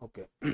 Okay.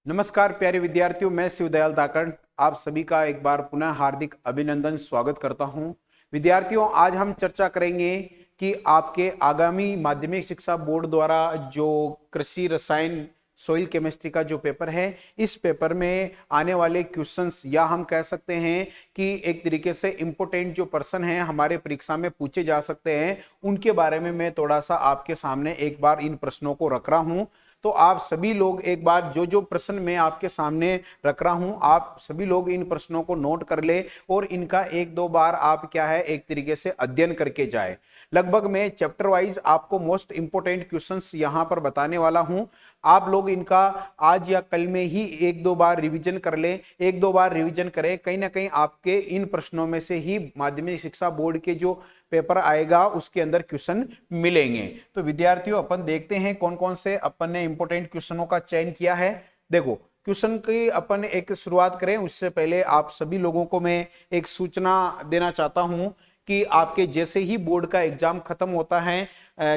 नमस्कार प्यारे विद्यार्थियों, मैं शिवदयाल धाकड़ आप सभी का एक बार पुनः हार्दिक अभिनंदन स्वागत करता हूं। विद्यार्थियों, आज हम चर्चा करेंगे कि आपके आगामी माध्यमिक शिक्षा बोर्ड द्वारा जो कृषि रसायन सोइल केमिस्ट्री का जो पेपर है, इस पेपर में आने वाले क्वेश्चंस या हम कह सकते हैं कि एक तरीके से इंपोर्टेंट जो प्रश्न हैं हमारे परीक्षा में पूछे जा सकते हैं, उनके बारे में मैं थोड़ा सा आपके सामने एक बार इन प्रश्नों को रख रहा हूं। तो आप सभी लोग एक बार जो जो प्रश्न मैं आपके सामने रख रहा हूं, आप सभी लोग इन प्रश्नों को नोट कर ले और इनका एक दो बार आप क्या है एक तरीके से अध्ययन करके जाए। लगभग मैं चैप्टर वाइज आपको मोस्ट इंपोर्टेंट क्वेश्चंस यहां पर बताने वाला हूं। आप लोग इनका आज या कल में ही एक दो बार रिवीजन कर ले, एक दो बार रिवीजन करें। कहीं ना कहीं आपके इन प्रश्नों में से ही माध्यमिक शिक्षा बोर्ड के जो पेपर आएगा उसके अंदर क्वेश्चन मिलेंगे। तो विद्यार्थियों, अपन देखते हैं कौन कौन से अपन ने इंपोर्टेंट क्वेश्चनों का चयन किया है। देखो, क्वेश्चन की अपन एक शुरुआत करें उससे पहले आप सभी लोगों को मैं एक सूचना देना चाहता हूं कि आपके जैसे ही बोर्ड का एग्जाम खत्म होता है,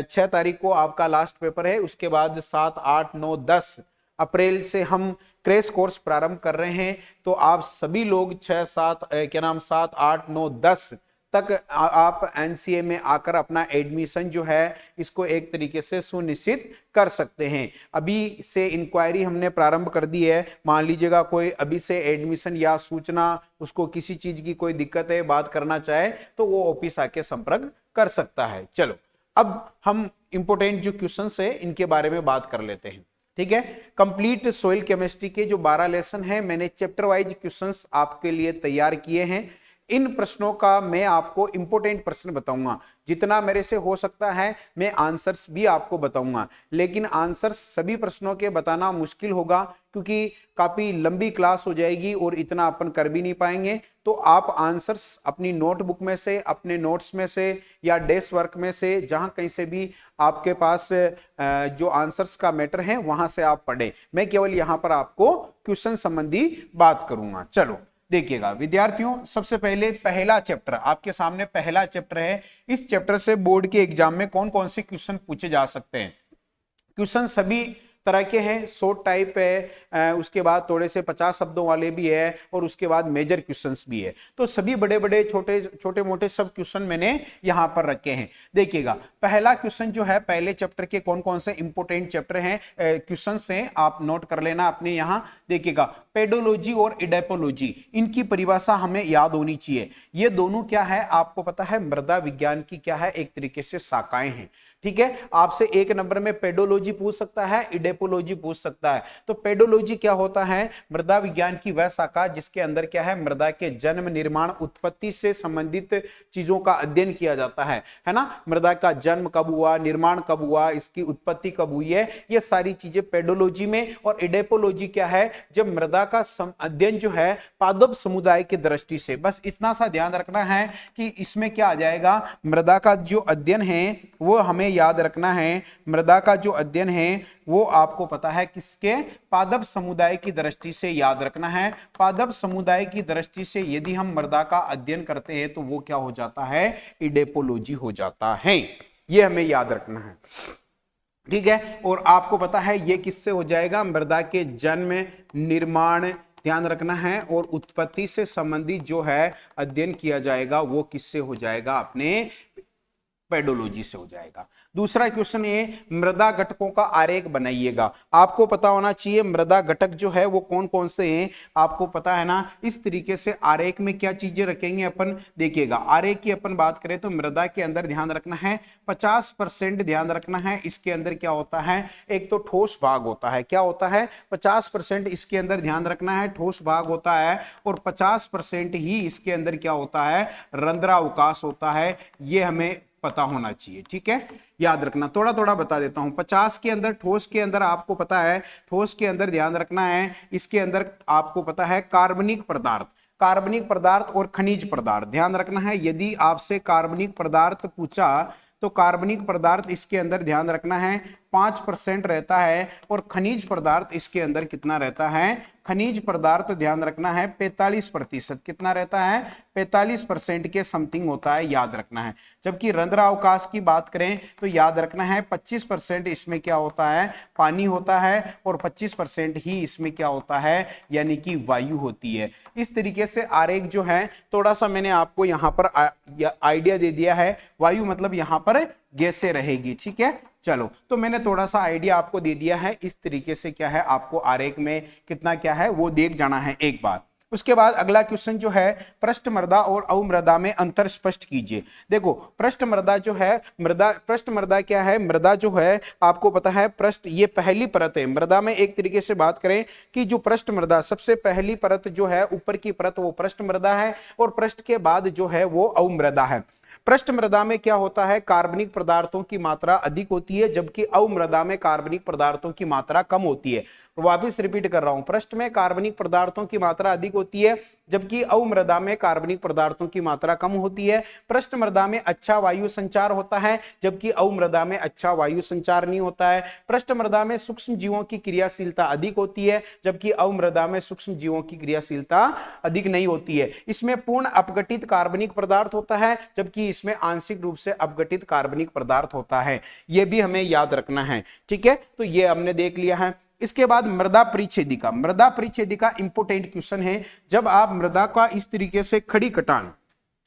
6 तारीख को आपका लास्ट पेपर है, उसके बाद 7, 8, 9, 10 अप्रैल से हम क्रैश कोर्स प्रारंभ कर रहे हैं। तो आप सभी लोग 6, 7 7, 8, 9, 10 तक आप एनसीए में आकर अपना एडमिशन जो है इसको एक तरीके से सुनिश्चित कर सकते हैं। अभी से इंक्वायरी हमने प्रारंभ कर दी है। मान लीजिएगा कोई अभी से एडमिशन या सूचना, उसको किसी चीज की कोई दिक्कत है, बात करना चाहे तो वो ऑफिस आके संपर्क कर सकता है। चलो, अब हम इंपोर्टेंट जो क्वेश्चंस है इनके बारे में बात कर लेते हैं। ठीक है, कंप्लीट सोइल केमिस्ट्री के जो 12 लेसन है, मैंने चैप्टर वाइज क्वेश्चंस आपके लिए तैयार किए हैं। इन प्रश्नों का मैं आपको इंपोर्टेंट प्रश्न बताऊंगा, जितना मेरे से हो सकता है मैं आंसर्स भी आपको बताऊंगा, लेकिन आंसर्स सभी प्रश्नों के बताना मुश्किल होगा क्योंकि काफी लंबी क्लास हो जाएगी और इतना अपन कर भी नहीं पाएंगे। तो आप आंसर्स अपनी नोटबुक में से, अपने नोट्स में से या डेस्क वर्क में से, जहां कहीं से भी आपके पास जो आंसर्स का मैटर है वहां से आप पढ़ें। मैं केवल यहां पर आपको क्वेश्चन संबंधी बात करूंगा। चलो देखिएगा विद्यार्थियों, सबसे पहले पहला चैप्टर आपके सामने, पहला चैप्टर है। इस चैप्टर से बोर्ड के एग्जाम में कौन कौन से क्वेश्चन पूछे जा सकते हैं। क्वेश्चन सभी तरह के हैं, शॉर्ट टाइप है, उसके बाद थोड़े से 50 शब्दों वाले भी है और उसके बाद मेजर क्वेश्चंस भी है। तो सभी बड़े बड़े छोटे छोटे मोटे सब क्वेश्चन मैंने यहां पर रखे हैं। देखिएगा, पहला क्वेश्चन जो है, पहले चैप्टर के कौन कौन से इंपोर्टेंट चैप्टर हैं, क्वेश्चंस हैं, आप नोट कर लेना अपने यहां। देखिएगा, पेडोलॉजी और इडेपोलॉजी, इनकी परिभाषा हमें याद होनी चाहिए। ये दोनों क्या है आपको पता है, मृदा विज्ञान की क्या है एक तरीके से शाखाएं हैं। ठीक है, आपसे एक नंबर में पेडोलॉजी पूछ सकता है, इडेपोलॉजी पूछ सकता है। तो पेडोलॉजी क्या होता है, मृदा विज्ञान की वह शाखा जिसके अंदर क्या है, मृदा के जन्म, निर्माण, उत्पत्ति से संबंधित चीजों का अध्ययन किया जाता है ना। मृदा का जन्म कब हुआ, निर्माण कब हुआ, इसकी उत्पत्ति कब हुई है, ये सारी चीजें पेडोलॉजी में। और इडेपोलॉजी क्या है, जब मृदा का अध्ययन जो है पादप समुदाय की दृष्टि से, बस इतना सा ध्यान रखना है कि इसमें क्या आ जाएगा, मृदा का जो अध्ययन है वो हमें याद रखना है। मृदा का जो अध्ययन है वो आपको पता है किसके, पादप समुदाय की दृष्टि से याद रखना है। पादप समुदाय की दृष्टि से यदि हम मृदा का अध्ययन करते हैं तो वो क्या हो जाता है, इडेपोलॉजी हो जाता है। ये हमें याद रखना है। ठीक है, और आपको पता है ये किससे हो जाएगा, मृदा के जन्म, निर्माण ध्यान रखना है, और उत्पत्ति से संबंधित जो है अध्ययन किया जाएगा वो किससे हो जाएगा, अपने पेडोलॉजी से हो जाएगा। दूसरा क्वेश्चन ये, मृदा घटकों का आरेख बनाइएगा। आपको पता होना चाहिए मृदा घटक जो है वो कौन कौन से हैं, आपको पता है ना। इस तरीके से आरेख में क्या चीजें रखेंगे अपन, देखिएगा आरेख की अपन बात करें तो मृदा के अंदर ध्यान रखना है 50% ध्यान रखना है। इसके अंदर क्या होता है, एक तो ठोस भाग होता है, क्या होता है 50% इसके अंदर ध्यान रखना है ठोस भाग होता है, और 50% ही इसके अंदर क्या होता है, रंध्रावकाश होता है। ये हमें पता होना चाहिए। ठीक है, याद रखना, थोड़ा थोड़ा बता देता हूं। 50 के अंदर, ठोस के अंदर आपको पता है, ठोस के अंदर ध्यान रखना है, इसके अंदर आपको पता है कार्बनिक पदार्थ, कार्बनिक पदार्थ और खनिज पदार्थ ध्यान रखना है। यदि आपसे कार्बनिक पदार्थ पूछा तो कार्बनिक पदार्थ इसके अंदर ध्यान रखना है 5% रहता है और खनिज पदार्थ इसके अंदर कितना रहता है, खनिज पदार्थ ध्यान रखना है 45%, कितना रहता है 45% के समथिंग होता है, याद रखना है। जबकि रंध्र अवकाश की बात करें तो याद रखना है 25% इसमें क्या होता है, पानी होता है और 25% ही इसमें क्या होता है, यानी कि वायु होती है। इस तरीके से आरेख जो है थोड़ा सा मैंने आपको यहां पर आइडिया दे दिया है, वायु मतलब यहां पर गैसें रहेगी, ठीक है। चलो, तो मैंने थोड़ा सा आइडिया आपको दे दिया है, इस तरीके से क्या है आपको आरेख में कितना क्या है वो देख जाना है एक बार। उसके बाद अगला क्वेश्चन जो है, पृष्ठ मृदा और अवमृदा में अंतर स्पष्ट कीजिए। देखो पृष्ठ मृदा जो है, पृष्ठ मृदा क्या है, मृदा जो है आपको पता है पृष्ठ ये पहली परत है मृदा में। एक तरीके से बात करें कि जो पृष्ठ मृदा सबसे पहली परत जो है ऊपर की परत वो पृष्ठ मृदा है और पृष्ठ के बाद जो है वो अवमृदा है। पृष्ठ मृदा में क्या होता है, कार्बनिक पदार्थों की मात्रा अधिक होती है, जबकि अवमृदा में कार्बनिक पदार्थों की मात्रा कम होती है। वापिस रिपीट कर रहा हूं, पृष्ठ में कार्बनिक पदार्थों की मात्रा अधिक होती है, जबकि अवमृदा में कार्बनिक पदार्थों की मात्रा कम होती है। पृष्ठ मृदा में अच्छा वायु संचार होता है, जबकि अवमृदा में अच्छा वायु संचार नहीं होता है। पृष्ठ मृदा में सूक्ष्म जीवों की क्रियाशीलता अधिक होती है, जबकि अवमृदा में सूक्ष्म जीवों की क्रियाशीलता अधिक नहीं होती है। इसमें पूर्ण अपघटित कार्बनिक पदार्थ होता है, जबकि इसमें आंशिक रूप से अपघटित कार्बनिक पदार्थ होता है। यह भी हमें याद रखना है, ठीक है। तो ये हमने देख लिया है। इसके बाद मृदा परिच्छेदिका। मृदा परिच्छेदिका इंपोर्टेंट क्वेश्चन है। जब आप मृदा का इस तरीके से खड़ी कटान,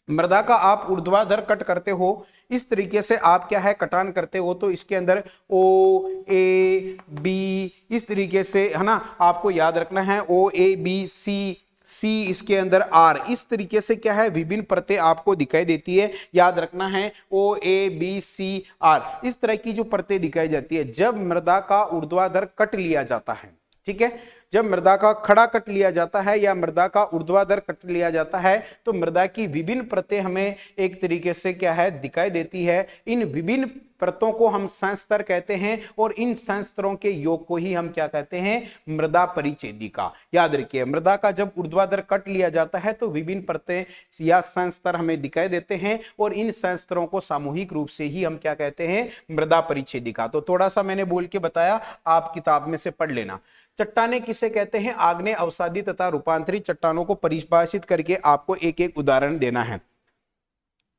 मृदा का आप ऊर्ध्वाधर कट करते हो, इस तरीके से आप क्या है कटान करते हो, तो इसके अंदर ओ ए बी इस तरीके से है ना, आपको याद रखना है ओ ए बी सी सी इसके अंदर आर, इस तरीके से क्या है विभिन्न परतें आपको दिखाई देती है। याद रखना है ओ ए बी सी आर, इस तरह की जो परतें दिखाई जाती है जब मृदा का ऊर्ध्वाधर कट लिया जाता है, ठीक है। जब मृदा का खड़ा कट लिया जाता है या मृदा का ऊर्ध्वाधर कट लिया जाता है तो मृदा की विभिन्न परतें हमें एक तरीके से क्या है दिखाई देती है। इन विभिन्न परतों को हम संस्तर कहते हैं और इन संस्तरों के योग को ही हम क्या कहते हैं, मृदा परिच्छेदिका। याद रखिए, मृदा का जब ऊर्ध्वाधर कट लिया जाता है तो विभिन्न परतें या संस्तर हमें दिखाई देते हैं और इन संस्तरों को सामूहिक रूप से ही हम क्या कहते हैं, मृदा परिच्छेदिका। तो थोड़ा सा मैंने बोल के बताया, आप किताब में से पढ़ लेना। चट्टाने किसे कहते हैं, आग्नेय अवसादी तथा रूपांतरित चट्टानों को परिभाषित करके आपको एक एक उदाहरण देना है,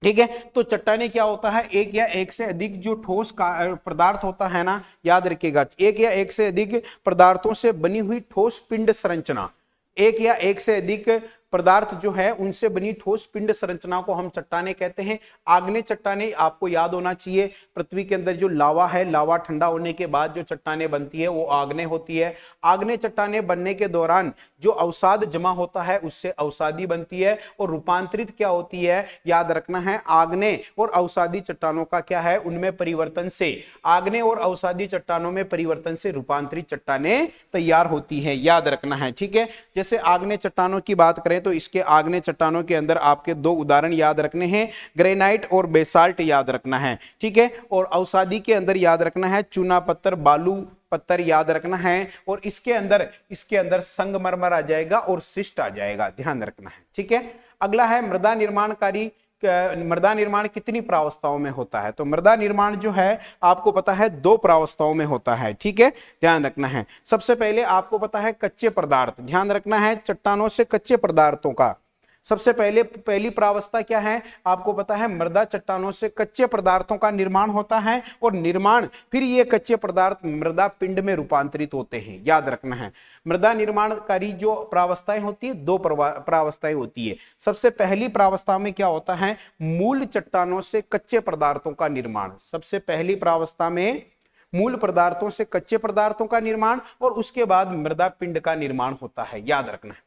ठीक है। तो चट्टाने क्या होता है, एक या एक से अधिक जो ठोस पदार्थ होता है ना, याद रखिएगा, एक या एक से अधिक पदार्थों से बनी हुई ठोस पिंड संरचना, एक या एक से अधिक पदार्थ जो है उनसे बनी ठोस पिंड संरचना को हम चट्टाने कहते हैं। आग्नेय चट्टाने आपको याद होना चाहिए, पृथ्वी के अंदर जो लावा है, लावा ठंडा होने के बाद जो चट्टाने बनती है वो आग्नेय होती है। आग्नेय चट्टाने बनने के दौरान जो अवसाद जमा होता है उससे अवसादी बनती है और रूपांतरित क्या होती है, याद रखना है, आग्नेय और अवसादी चट्टानों का क्या है, उनमें परिवर्तन से, आग्नेय और अवसादी चट्टानों में परिवर्तन से रूपांतरित चट्टाने तैयार होती है, याद रखना है, ठीक है। जैसे आग्नेय चट्टानों की बात करें तो इसके आग्नेय चट्टानों के अंदर आपके दो उदाहरण याद रखने हैं, ग्रेनाइट और बेसाल्ट याद रखना है, ठीक है। और अवसादी के अंदर याद रखना है चूना पत्थर, बालू पत्थर याद रखना है, और इसके अंदर संगमरमर आ जाएगा और शिस्ट आ जाएगा, ध्यान रखना है, ठीक है। अगला है मृदा निर्माणकारी। मृदा निर्माण कितनी प्रावस्थाओं में होता है, तो मृदा निर्माण जो है आपको पता है 2 प्रावस्थाओं में होता है, ठीक है, ध्यान रखना है। सबसे पहले आपको पता है कच्चे पदार्थ, ध्यान रखना है, चट्टानों से कच्चे पदार्थों का सबसे पहली प्रावस्था क्या है, आपको पता है मृदा चट्टानों से कच्चे पदार्थों का निर्माण होता है और निर्माण फिर ये कच्चे पदार्थ मृदा पिंड में रूपांतरित होते हैं, याद रखना है। मृदा निर्माणकारी जो प्रावस्थाएं होती है 2 प्रावस्थाएं होती है। सबसे पहली प्रावस्था में क्या होता है, मूल चट्टानों से कच्चे पदार्थों का निर्माण, सबसे पहली प्रावस्था में मूल पदार्थों से कच्चे पदार्थों का निर्माण और उसके बाद मृदा पिंड का निर्माण होता है, याद रखना है,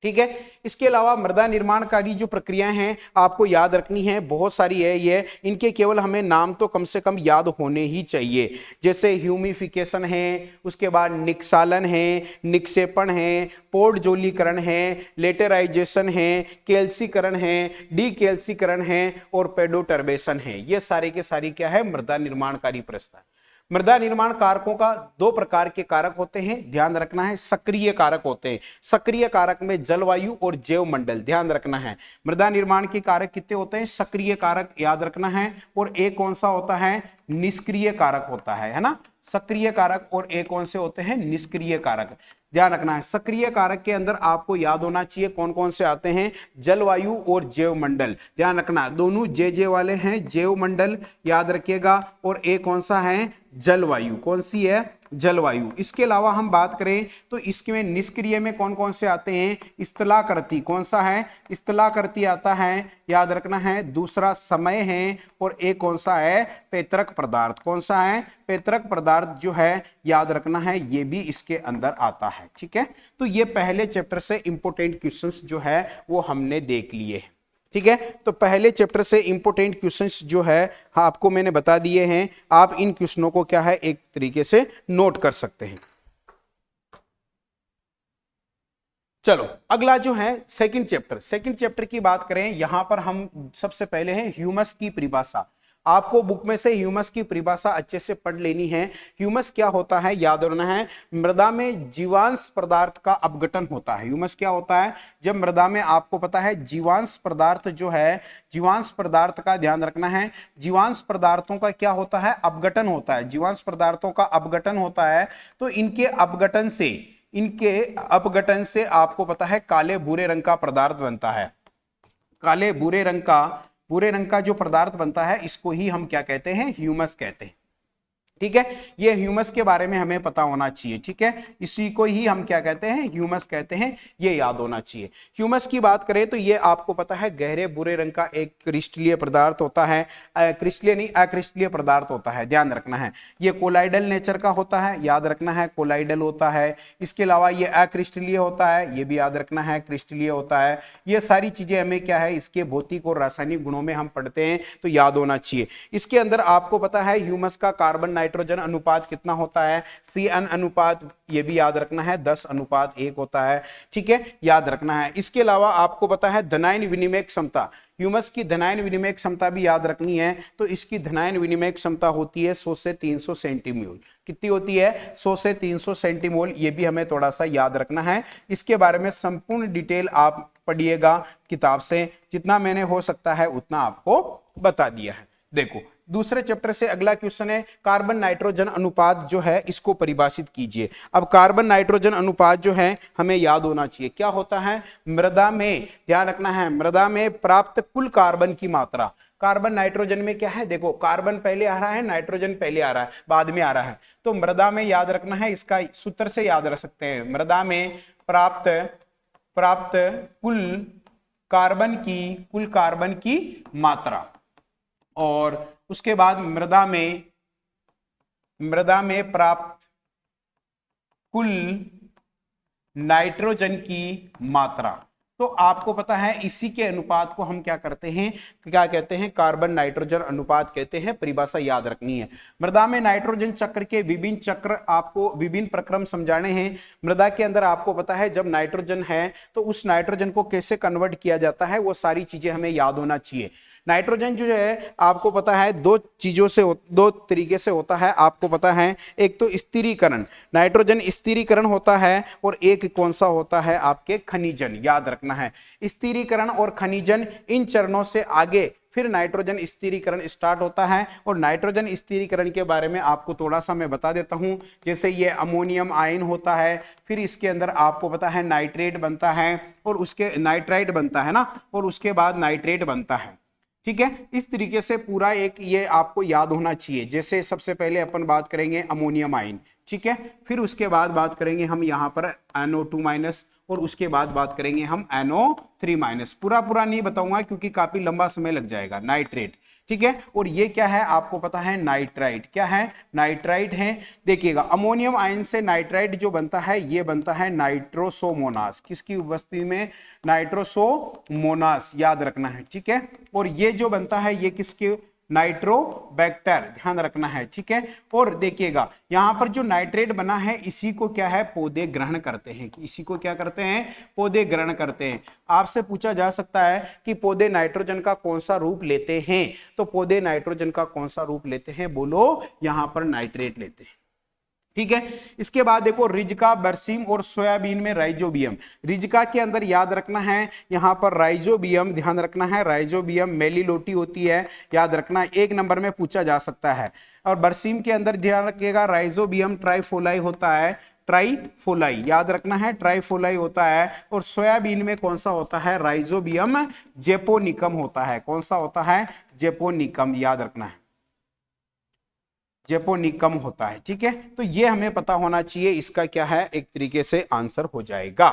ठीक है। इसके अलावा मृदा निर्माणकारी जो प्रक्रियाएं हैं आपको याद रखनी है, बहुत सारी है ये, इनके केवल हमें नाम तो कम से कम याद होने ही चाहिए। जैसे ह्यूमिफिकेशन है, उसके बाद निक्सालन है, निक्षेपण है, पोर्टजोलीकरण है, लेटेराइजेशन है, कैल्सीकरण है, डीकैल्सीकरण है और पेडोटर्बेशन है। ये सारे के सारी क्या है, मृदा निर्माणकारी प्रक्रिया। मृदा निर्माण कारकों का दो प्रकार के कारक होते हैं, ध्यान रखना है। सक्रिय कारक होते हैं, सक्रिय कारक में जलवायु और जैव मंडल, ध्यान रखना है। मृदा निर्माण के कारक कितने होते हैं? सक्रिय कारक, याद रखना है। और एक कौन सा होता है? निष्क्रिय कारक होता है ना। सक्रिय कारक और एक कौन से होते हैं? निष्क्रिय कारक, ध्यान रखना है। सक्रिय कारक के अंदर आपको याद होना चाहिए कौन कौन से आते हैं? जलवायु और जैव मंडल, ध्यान रखना, दोनों जे वाले हैं। जैव मंडल याद रखिएगा, और एक कौन सा है? जलवायु। कौन सी है? जलवायु। इसके अलावा हम बात करें तो इसमें निष्क्रिय में कौन कौन से आते हैं? स्थलाकृति, कौन सा है? स्थलाकृति आता है, याद रखना है। दूसरा समय है, और एक कौन सा है? पैतृक पदार्थ। कौन सा है? पैतृक पदार्थ जो है, याद रखना है, ये भी इसके अंदर आता है। ठीक है, तो ये पहले चैप्टर से इंपोर्टेंट क्वेश्चंस जो है वो हमने देख लिए हैं। ठीक है, तो पहले चैप्टर से इंपोर्टेंट क्वेश्चंस जो है आपको मैंने बता दिए हैं। आप इन क्वेश्चनों को क्या है एक तरीके से नोट कर सकते हैं। चलो अगला जो है सेकंड चैप्टर की बात करें, यहां पर हम सबसे पहले है ह्यूमस की परिभाषा। आपको बुक में से ह्यूमस की परिभाषा अच्छे से पढ़ लेनी है। ह्यूमस क्या होता है, याद रखना है। मृदा में जीवांश पदार्थ का अपघटन होता है। ह्यूमस क्या होता है? जब मृदा में आपको पता है जीवांश पदार्थ जो है, जीवांश पदार्थ का ध्यान रखना है, जीवांश पदार्थों का क्या होता है? अपघटन होता है। जीवांश पदार्थों का अपघटन होता है, तो इनके अपघटन से आपको पता है काले भूरे रंग का पदार्थ बनता है। काले भूरे रंग का जो पदार्थ बनता है, इसको ही हम क्या कहते हैं? ह्यूमस कहते हैं। ठीक है, ये ह्यूमस के बारे में हमें पता होना चाहिए। ठीक है, इसी को ही हम क्या कहते हैं? ह्यूमस कहते हैं, ये याद होना चाहिए। ह्यूमस की बात करें तो ये आपको पता है गहरे भूरे रंग का एक क्रिस्टलीय पदार्थ होता है। क्रिस्टलीय नहीं, अक्रिस्टलीय पदार्थ होता है, ध्यान रखना है। ये कोलाइडल नेचर का होता है, याद रखना है, कोलाइडल होता है। इसके अलावा ये अक्रिस्टलीय होता है, ये भी याद रखना है, क्रिस्टलीय होता है। ये सारी चीजें हमें क्या है इसके भौतिक और रासायनिक गुणों में हम पढ़ते हैं, तो याद होना चाहिए। इसके अंदर आपको पता है ह्यूमस का कार्बन नाइट्रोजन अनुपात कितना होता है? CN अनुपात, ये भी याद रखना है, 10:1 होता है। ठीक है, याद रखना है। इसके अलावा आपको पता है धनायन विनिमय क्षमता, ह्यूमस की धनायन विनिमय क्षमता भी याद रखनी है। तो इसकी धनायन विनिमय क्षमता होती है 100 से 300 सेंटीमोल। कितनी होती है? 100 से 300 सेंटीमोल। ये भी हमें थोड़ा सा याद रखना है। इसके बारे में संपूर्ण डिटेल आप पढ़िएगा किताब से, जितना मैंने हो सकता है उतना आपको बता दिया है। देखो दूसरे चैप्टर से अगला क्वेश्चन है कार्बन नाइट्रोजन अनुपात जो है इसको परिभाषित कीजिए। अब कार्बन नाइट्रोजन अनुपात जो है हमें याद होना चाहिए क्या होता है? मृदा में, ध्यान रखना है, मृदा में प्राप्त कुल कार्बन की मात्रा। कार्बन नाइट्रोजन में क्या है? देखो कार्बन पहले आ रहा है, नाइट्रोजन पहले आ रहा है, बाद में आ रहा है। तो मृदा में याद रखना है, इसका सूत्र से याद रख सकते हैं। मृदा में प्राप्त कुल कार्बन की मात्रा, और उसके बाद मृदा में प्राप्त कुल नाइट्रोजन की मात्रा। तो आपको पता है इसी के अनुपात को हम क्या करते हैं, क्या कहते हैं? कार्बन नाइट्रोजन अनुपात कहते हैं। परिभाषा याद रखनी है। मृदा में नाइट्रोजन चक्र के विभिन्न चक्र, आपको विभिन्न प्रक्रम समझाने हैं। मृदा के अंदर आपको पता है जब नाइट्रोजन है तो उस नाइट्रोजन को कैसे कन्वर्ट किया जाता है, वो सारी चीजें हमें याद होना चाहिए। नाइट्रोजन जो है आपको पता है दो तरीके से होता है, आपको पता है। एक तो स्थिरीकरण, नाइट्रोजन स्थिरीकरण होता है, और एक कौन सा होता है? आपके खनिजन, याद रखना है। स्थिरीकरण और खनिजन, इन चरणों से आगे फिर नाइट्रोजन स्थिरीकरण स्टार्ट होता है। और नाइट्रोजन स्थिरीकरण के बारे में आपको थोड़ा सा मैं बता देता हूं। जैसे ये अमोनियम आयन होता है, फिर इसके अंदर आपको पता है नाइट्रेट बनता है, और उसके नाइट्राइट बनता है ना, और उसके बाद नाइट्रेट बनता है। ठीक है, इस तरीके से पूरा एक ये आपको याद होना चाहिए। जैसे सबसे पहले अपन बात करेंगे अमोनियम आयन, ठीक है, फिर उसके बाद बात करेंगे हम यहाँ पर NO2-, और उसके बाद बात करेंगे हम NO3-। पूरा नहीं बताऊंगा क्योंकि काफी लंबा समय लग जाएगा। नाइट्रेट, ठीक है, और ये क्या है? आपको पता है नाइट्राइट। क्या है? नाइट्राइट है। देखिएगा अमोनियम आयन से नाइट्राइट जो बनता है ये बनता है नाइट्रोसोमोनास। किसकी उपस्थिति में? नाइट्रोसोमोनास, याद रखना है। ठीक है, और ये जो बनता है ये किसके नाइट्रोबैक्टर, ध्यान रखना है, ठीक है। और देखिएगा यहां पर जो नाइट्रेट बना है इसी को क्या है पौधे ग्रहण करते हैं, इसी को क्या करते हैं पौधे ग्रहण करते हैं। आपसे पूछा जा सकता है कि पौधे नाइट्रोजन का कौन सा रूप लेते हैं, तो पौधे नाइट्रोजन का कौन सा रूप लेते हैं, बोलो यहां पर नाइट्रेट लेते हैं, ठीक है। इसके बाद देखो रिजका, बरसीम और सोयाबीन में राइजोबियम। रिजका के अंदर याद रखना है यहां पर राइजोबियम, ध्यान रखना है राइजोबियम मेलिलोटी होती है, याद रखना, 1 नंबर में पूछा जा सकता है। और बरसीम के अंदर ध्यान रखिएगा राइजोबियम ट्राइफोलाई होता है, ट्राइफोलाई याद रखना है, ट्राइफोलाई होता है। और सोयाबीन में कौन सा होता है, राइजोबियम जेपोनिकम होता है, कौन सा होता है, जेपोनिकम, याद रखना है, जेपोनिकम होता है, ठीक है। तो ये हमें पता होना चाहिए, इसका क्या है एक तरीके से आंसर हो जाएगा।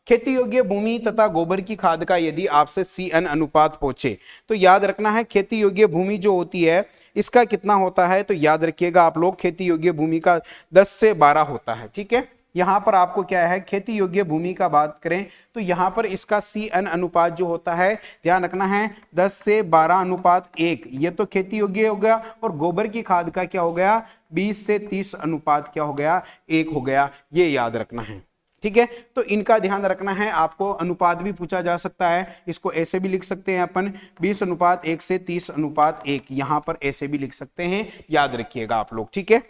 खेती योग्य भूमि तथा गोबर की खाद का यदि आपसे CN अनुपात पूछे तो याद रखना है खेती योग्य भूमि जो होती है इसका कितना होता है, तो याद रखिएगा आप लोग खेती योग्य भूमि का 10 से 12 होता है, ठीक है। यहां पर आपको क्या है खेती योग्य भूमि का बात करें तो यहां पर इसका CN अनुपात जो होता है ध्यान रखना है 10 से 12 अनुपात 1, ये तो खेती योग्य हो गया। और गोबर की खाद का क्या हो गया 20 से 30 अनुपात क्या हो गया 1 हो गया, ये याद रखना है, ठीक है। तो इनका ध्यान रखना है, आपको अनुपात भी पूछा जा सकता है, इसको ऐसे भी लिख सकते हैं अपन 20 अनुपात 1 से 30 अनुपात 1, यहां पर ऐसे भी लिख सकते हैं, याद रखिएगा आप लोग, ठीक है।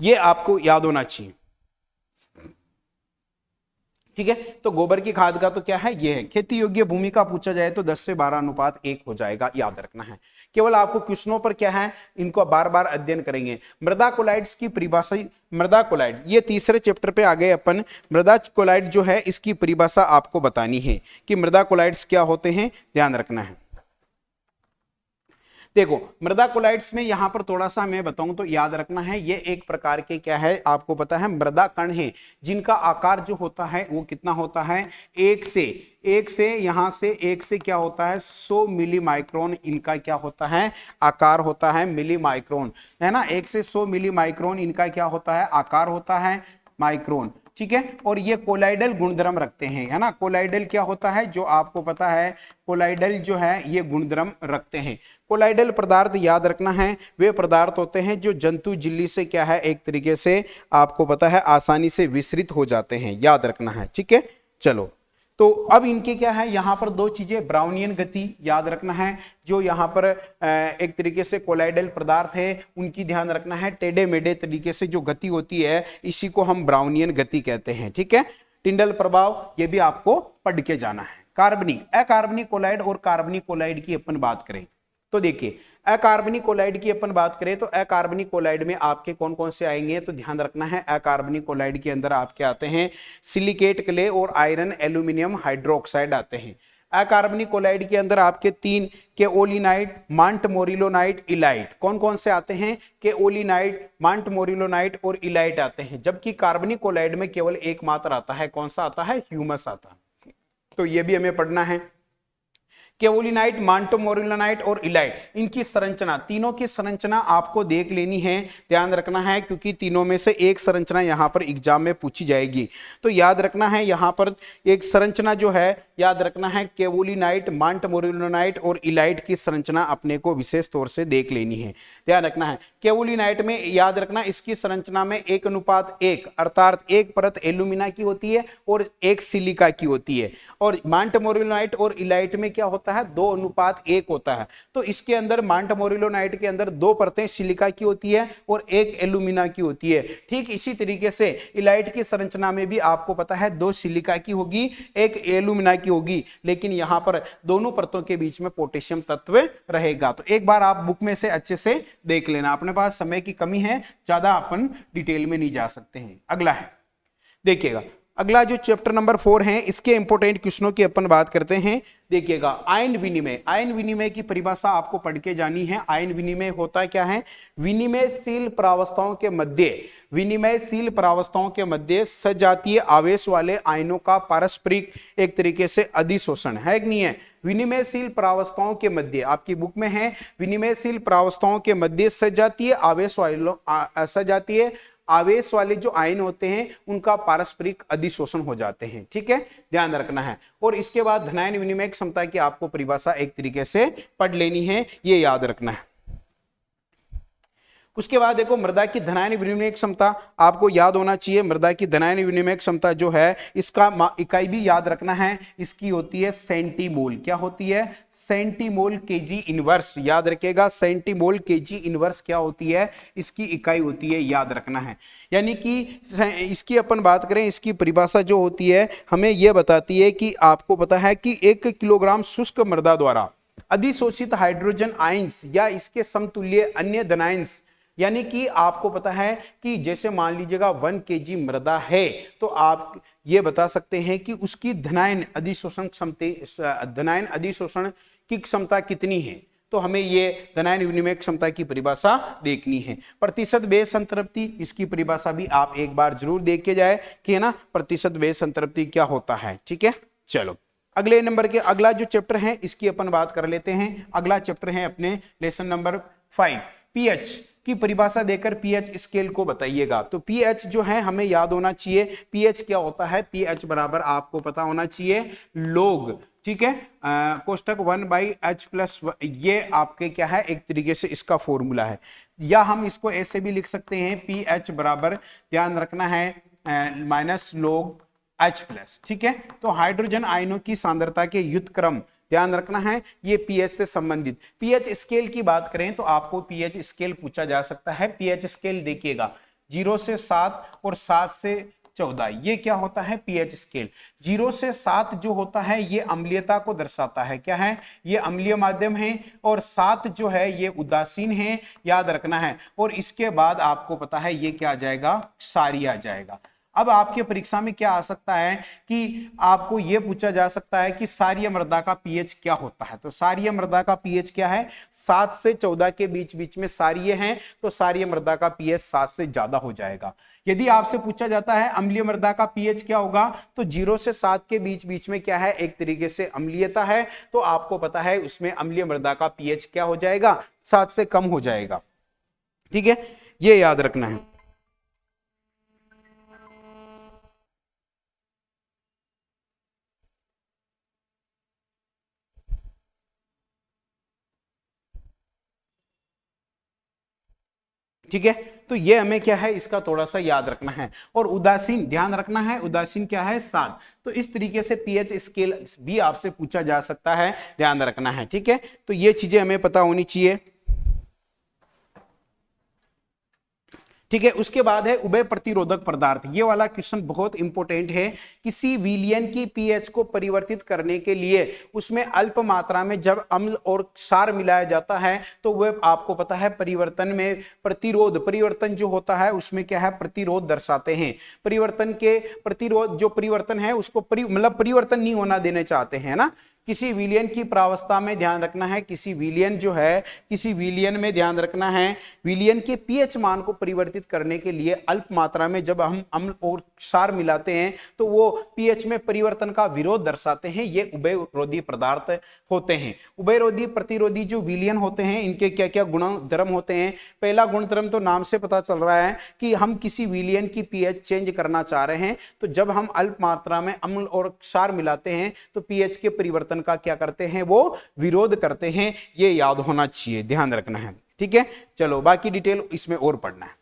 ये आपको याद होना चाहिए, ठीक है। तो गोबर की खाद का तो क्या है ये है, खेती योग्य भूमि का पूछा जाए तो 10 से 12 अनुपात 1 हो जाएगा, याद रखना है। केवल आपको क्वेश्चनों पर क्या है इनको बार बार अध्ययन करेंगे। मृदा कोलाइड्स की परिभाषा, मृदा कोलाइड ये तीसरे चैप्टर पे आ गए अपन। मृदा कोलाइड जो है इसकी परिभाषा आपको बतानी है कि मृदा कोलाइड्स क्या होते हैं, ध्यान रखना है। देखो मृदा कोलाइड्स में यहां पर थोड़ा सा मैं बताऊं तो याद रखना है ये एक प्रकार के क्या है आपको पता है मृदा कण है जिनका आकार जो होता है वो कितना होता है, एक से यहां से एक से क्या होता है 100 मिली माइक्रोन इनका क्या होता है आकार होता है, मिली माइक्रोन है ना, 1 से 100 मिली माइक्रोन इनका क्या होता है आकार होता है माइक्रोन, ठीक है। और ये कोलाइडल गुणधर्म रखते हैं, है ना, कोलाइडल क्या होता है जो आपको पता है, कोलाइडल जो है ये गुणधर्म रखते हैं। कोलाइडल पदार्थ याद रखना है वे पदार्थ होते हैं जो जंतु झिल्ली से क्या है एक तरीके से आपको पता है आसानी से विसरित हो जाते हैं, याद रखना है, ठीक है। चलो तो अब इनके क्या है यहाँ पर दो चीजें, ब्राउनियन गति याद रखना है, जो यहाँ पर एक तरीके से कोलाइडल पदार्थ है उनकी ध्यान रखना है, टेढ़े मेढ़े तरीके से जो गति होती है इसी को हम ब्राउनियन गति कहते हैं, ठीक है। टिंडल प्रभाव ये भी आपको पढ़ के जाना है। कार्बनिक, अकार्बनिक कोलाइड और कार्बनिक कोलाइड की अपन बात करें तो देखिए अकार्बनिक कोलाइड की अपन बात करें तो अकार्बनिक कोलाइड में आपके कौन कौन से आएंगे, तो ध्यान रखना है अकार्बनिक कोलाइड के अंदर आपके आते हैं सिलिकेट क्ले और आयरन एल्यूमिनियम हाइड्रोक्साइड आते हैं। अकार्बनिक कोलाइड के अंदर आपके 3 केओलिनाइट, मांटमोरिलोनाइट, इलाइट कौन कौन से आते हैं, केओलिनाइट, मांटमोरिलोनाइट और इलाइट आते हैं। जबकि कार्बनिक कोलाइड में केवल एक मात्र आता है, कौन सा आता है, ह्यूमस आता है। तो ये भी हमें पढ़ना है। केओलिनाइट, मांटोमोरिलोनाइट और इलाइट, इनकी संरचना, तीनों की संरचना आपको देख लेनी है, ध्यान रखना है, क्योंकि तीनों में से एक संरचना यहां पर एग्जाम में पूछी जाएगी। तो याद रखना है यहां पर एक संरचना जो है याद रखना है केओलिनाइट, मांटमोरिलोनाइट और इलाइट की संरचना अपने को विशेष तौर से देख लेनी है, ध्यान रखना है। केओलिनाइट में याद रखना इसकी संरचना में 1:1 अर्थात एक परत एल्यूमिना की होती है और एक सिलिका की होती है। और मांटमोरिलोनाइट और इलाइट में क्या होता है 2:1 होता है। तो इसके अंदर मांटमोरिलोनाइट के अंदर 2 परतें सिलिका की होती है और एक एल्यूमिना की होती है। ठीक इसी तरीके से इलाइट की संरचना में भी आपको पता है 2 सिलिका की होगी, एक एल्यूमिना की होगी, लेकिन यहां पर दोनों परतों के बीच में पोटेशियम तत्व रहेगा। तो एक बार आप बुक में से अच्छे से देख लेना, अपने पास समय की कमी है, ज्यादा अपन डिटेल में नहीं जा सकते हैं। अगला है देखिएगा, अगला जो चैप्टर नंबर 4 है इसके इंपोर्टेंट क्वेश्चनों की अपन बात करते हैं। देखिएगा आयन विनिमय, आयन विनिमय की परिभाषा आपको पढ़ के जानी है। आयन विनिमय होता क्या है, विनिमयशील प्रावस्थाओं के मध्य, विनिमयशील प्रावस्थाओं के मध्य सजातीय आवेश वाले आयनों का पारस्परिक एक तरीके से अधिशोषण है कि नहीं है। विनिमयशील प्रावस्थाओं के मध्य आपकी बुक में है, विनिमयशील प्रावस्थाओं के मध्य सजातीय आवेश वाले, सजातीय आवेश वाले जो आयन होते हैं उनका पारस्परिक अधिशोषण हो जाते हैं। ठीक है, ध्यान रखना है। और इसके बाद धनायन विनिमय क्षमता की आपको परिभाषा एक तरीके से पढ़ लेनी है, ये याद रखना है। उसके बाद देखो मृदा की धनायन विनिमय क्षमता आपको याद होना चाहिए। मृदा की धनायन विनिमय क्षमता जो है इसका इकाई भी याद रखना है, इसकी होती है सेंटीमोल। क्या होती है? सेंटीमोल केजी इनवर्स। याद रखिएगा, सेंटीमोल केजी इनवर्स क्या होती है, इसकी इकाई होती है, याद रखना है। यानी कि इसकी अपन बात करें, इसकी परिभाषा जो होती है हमें यह बताती है कि आपको पता है कि 1 किलोग्राम शुष्क मृदा द्वारा अधिशोषित हाइड्रोजन आयंस या इसके समतुल्य अन्य धनायंस, यानी कि आपको पता है कि जैसे मान लीजिएगा 1 केजी मृदा है तो आप ये बता सकते हैं कि उसकी धनायन अधिशोषण की क्षमता कितनी है। तो हमें ये धनायन विनिमय क्षमता की परिभाषा देखनी है। प्रतिशत बेस संतृप्ति, इसकी परिभाषा भी आप एक बार जरूर देख के जाए कि है ना, प्रतिशत बेस संतृप्ति क्या होता है। ठीक है, चलो अगले नंबर के अगला जो चैप्टर है इसकी अपन बात कर लेते हैं। अगला चैप्टर है अपने लेसन नंबर 5, पीएच की परिभाषा देकर पीएच स्केल को बताइएगा। तो पीएच जो है हमें याद होना चाहिए, पीएच क्या होता है, पीएच बराबर आपको पता होना चाहिए लोग, ठीक है, कोष्टक 1/h+, ये आपके क्या है, एक तरीके से इसका फॉर्मूला है। या हम इसको ऐसे भी लिख सकते हैं, पीएच बराबर ध्यान रखना है -log H+। ठीक है, तो हाइड्रोजन आयनों की सांद्रता के व्युत्क्रम ध्यान रखना है, ये पीएच से संबंधित। पीएच स्केल की बात करें तो आपको पीएच स्केल पूछा जा सकता है। पीएच स्केल देखिएगा 0 से 7 और 7 से 14, ये क्या होता है, पीएच स्केल। 0 से 7 जो होता है ये अम्लीयता को दर्शाता है, क्या है, ये अम्लीय माध्यम है। और 7 जो है ये उदासीन है, याद रखना है। और इसके बाद आपको पता है ये क्या आ जाएगा, क्षारीय आ जाएगा। अब आपके परीक्षा में क्या आ सकता है कि आपको यह पूछा जा सकता है कि क्षारीय मृदा का पीएच क्या होता है। तो क्षारीय मृदा का पीएच क्या है, 7 से 14 के बीच में क्षारीय है, तो क्षारीय मृदा का पीएच 7 से ज्यादा हो जाएगा। यदि आपसे पूछा जाता है अम्लीय मृदा का पीएच क्या होगा, तो 0 से 7 के बीच में क्या है, एक तरीके से अम्लीयता है, तो आपको पता है उसमें अम्लीय मृदा का पीएच क्या हो जाएगा, 7 से कम हो जाएगा। ठीक है, ये याद रखना है। ठीक है, तो ये हमें क्या है, इसका थोड़ा सा याद रखना है। और उदासीन ध्यान रखना है, उदासीन क्या है, 7। तो इस तरीके से पीएच स्केल भी आपसे पूछा जा सकता है, ध्यान रखना है। ठीक है, तो ये चीजें हमें पता होनी चाहिए। ठीक है, उसके बाद है उभय प्रतिरोधक पदार्थ। ये वाला क्वेश्चन बहुत इंपॉर्टेंट है। किसी विलयन की पीएच को परिवर्तित करने के लिए उसमें अल्प मात्रा में जब अम्ल और क्षार मिलाया जाता है तो वह आपको पता है परिवर्तन में प्रतिरोध, परिवर्तन जो होता है उसमें क्या है, प्रतिरोध दर्शाते हैं। परिवर्तन के प्रतिरोध जो परिवर्तन है उसको मतलब परिवर्तन नहीं होना देने चाहते हैं ना। किसी विलयन की प्रावस्था में ध्यान रखना है, किसी विलयन जो है, किसी विलयन में ध्यान रखना है, विलयन के पीएच मान को परिवर्तित करने के लिए अल्प मात्रा में जब हम अम्ल और क्षार मिलाते हैं तो वो पीएच में परिवर्तन का विरोध दर्शाते हैं। ये उभयरोधी पदार्थ होते हैं। उभयरोधी प्रतिरोधी जो विलयन होते हैं इनके क्या क्या गुणधर्म होते हैं। पहला गुणधर्म तो नाम से पता चल रहा है कि हम किसी विलयन की पीएच चेंज करना चाह रहे हैं, तो जब हम अल्प मात्रा में अम्ल और क्षार मिलाते हैं तो पीएच के परिवर्तन का क्या करते हैं, वो विरोध करते हैं। ये याद होना चाहिए, ध्यान रखना है। ठीक है, चलो बाकी डिटेल इसमें और पढ़ना है।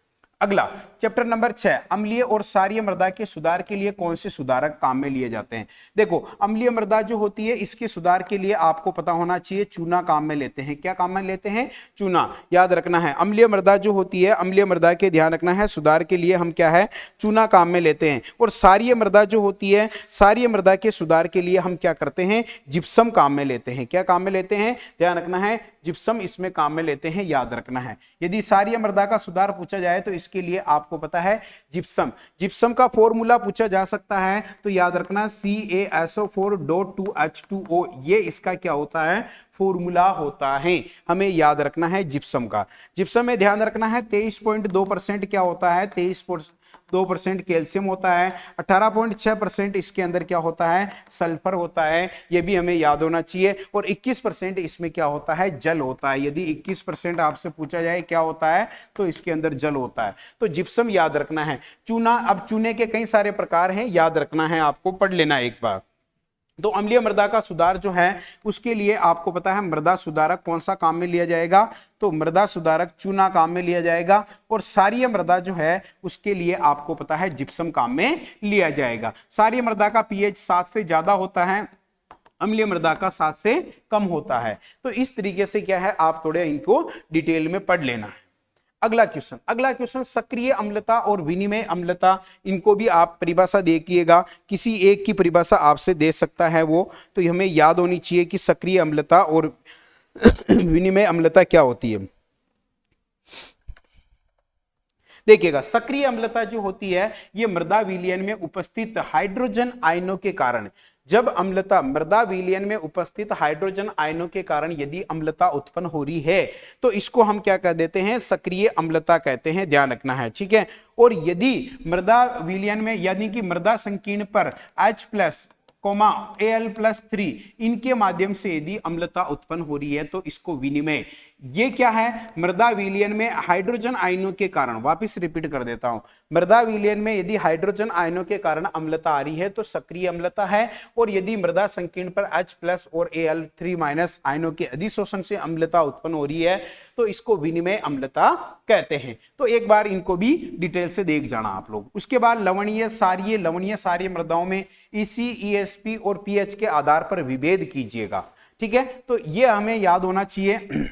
अगला चैप्टर नंबर 6, अम्लीय और क्षारीय मृदा के सुधार के लिए कौन से सुधारक काम में लिए जाते हैं। देखो अम्लीय मृदा जो होती है इसके सुधार के लिए आपको पता होना चाहिए चूना काम में लेते हैं। क्या काम में लेते हैं, चूना, याद रखना है। अम्लीय मृदा जो होती है, अम्लीय मृदा के ध्यान रखना है सुधार के लिए हम क्या है, चूना काम में लेते हैं। और क्षारीय मृदा जो होती है, क्षारीय मृदा के सुधार के लिए हम क्या करते हैं, जिप्सम काम में लेते हैं। क्या काम में लेते हैं, ध्यान रखना है, जिप्सम इसमें काम में लेते हैं, याद रखना है। यदि क्षारीय मृदा का सुधार पूछा जाए तो इसके लिए आपको पता है जिप्सम, जिप्सम का फॉर्मूला पूछा जा सकता है तो याद रखना CaSO4.2H2O, ये इसका क्या होता है, फॉर्मूला होता है। हमें याद रखना है जिप्सम का। जिप्सम में ध्यान रखना है 23.2% क्या होता है, 2% कैल्शियम होता है, 18.6% इसके अंदर क्या होता है, सल्फर होता है, ये भी हमें याद होना चाहिए। और 21% इसमें क्या होता है, जल होता है। यदि 21% आपसे पूछा जाए क्या होता है, तो इसके अंदर जल होता है। तो जिप्सम याद रखना है। चूना, अब चूने के कई सारे प्रकार हैं, याद रखना है, आपको पढ़ लेना एक बार। तो अम्लीय मृदा का सुधार जो है उसके लिए आपको पता है मृदा सुधारक कौन सा काम में लिया जाएगा, तो मृदा सुधारक चूना काम में लिया जाएगा। और सारीय मृदा जो है उसके लिए आपको पता है जिप्सम काम में लिया जाएगा। सारीय मृदा का पीएच 7 से ज्यादा होता है, अम्लीय मृदा का 7 से कम होता है। तो इस तरीके से क्या है, आप थोड़े इनको डिटेल में पढ़ लेना है। अगला क्वेश्चन सक्रिय अम्लता और विनिमय अम्लता, इनको भी आप परिभाषा देखिएगा, किसी एक की परिभाषा आपसे दे सकता है वो, तो हमें याद होनी चाहिए कि सक्रिय अम्लता और विनिमय अम्लता क्या होती है। देखिएगा, सक्रिय अम्लता जो होती है ये मृदा विलयन में उपस्थित हाइड्रोजन आयनों के कारण, जब अम्लता मृदा विलयन में उपस्थित हाइड्रोजन आयनों के कारण यदि अम्लता उत्पन्न हो रही है तो इसको हम क्या कह देते हैं, सक्रिय अम्लता कहते हैं, ध्यान रखना है, ठीक है। और यदि मृदा विलयन में यानी कि मृदा संकीर्ण पर H+ Al+3 इनके माध्यम से यदि अम्लता उत्पन्न हो रही है तो इसको विनिमय, ये क्या है, मृदा विलयन में हाइड्रोजन आयनों के कारण, वापस रिपीट कर देता हूं, मृदा विलयन में यदि हाइड्रोजन आयनों के कारण अम्लता आ रही है तो सक्रिय अम्लता है। और यदि मृदा संकीर्ण पर H+ और Al3- आयनों के अधिशोषण से अम्लता उत्पन्न हो रही है तो इसको विनिमय अम्लता कहते हैं। तो एक बार इनको भी डिटेल से देख जाना आप लोग। उसके बाद लवणीय सारीय मृदाओं में EC, ESP और pH के आधार पर विभेद कीजिएगा, ठीक है। तो ये हमें याद होना चाहिए।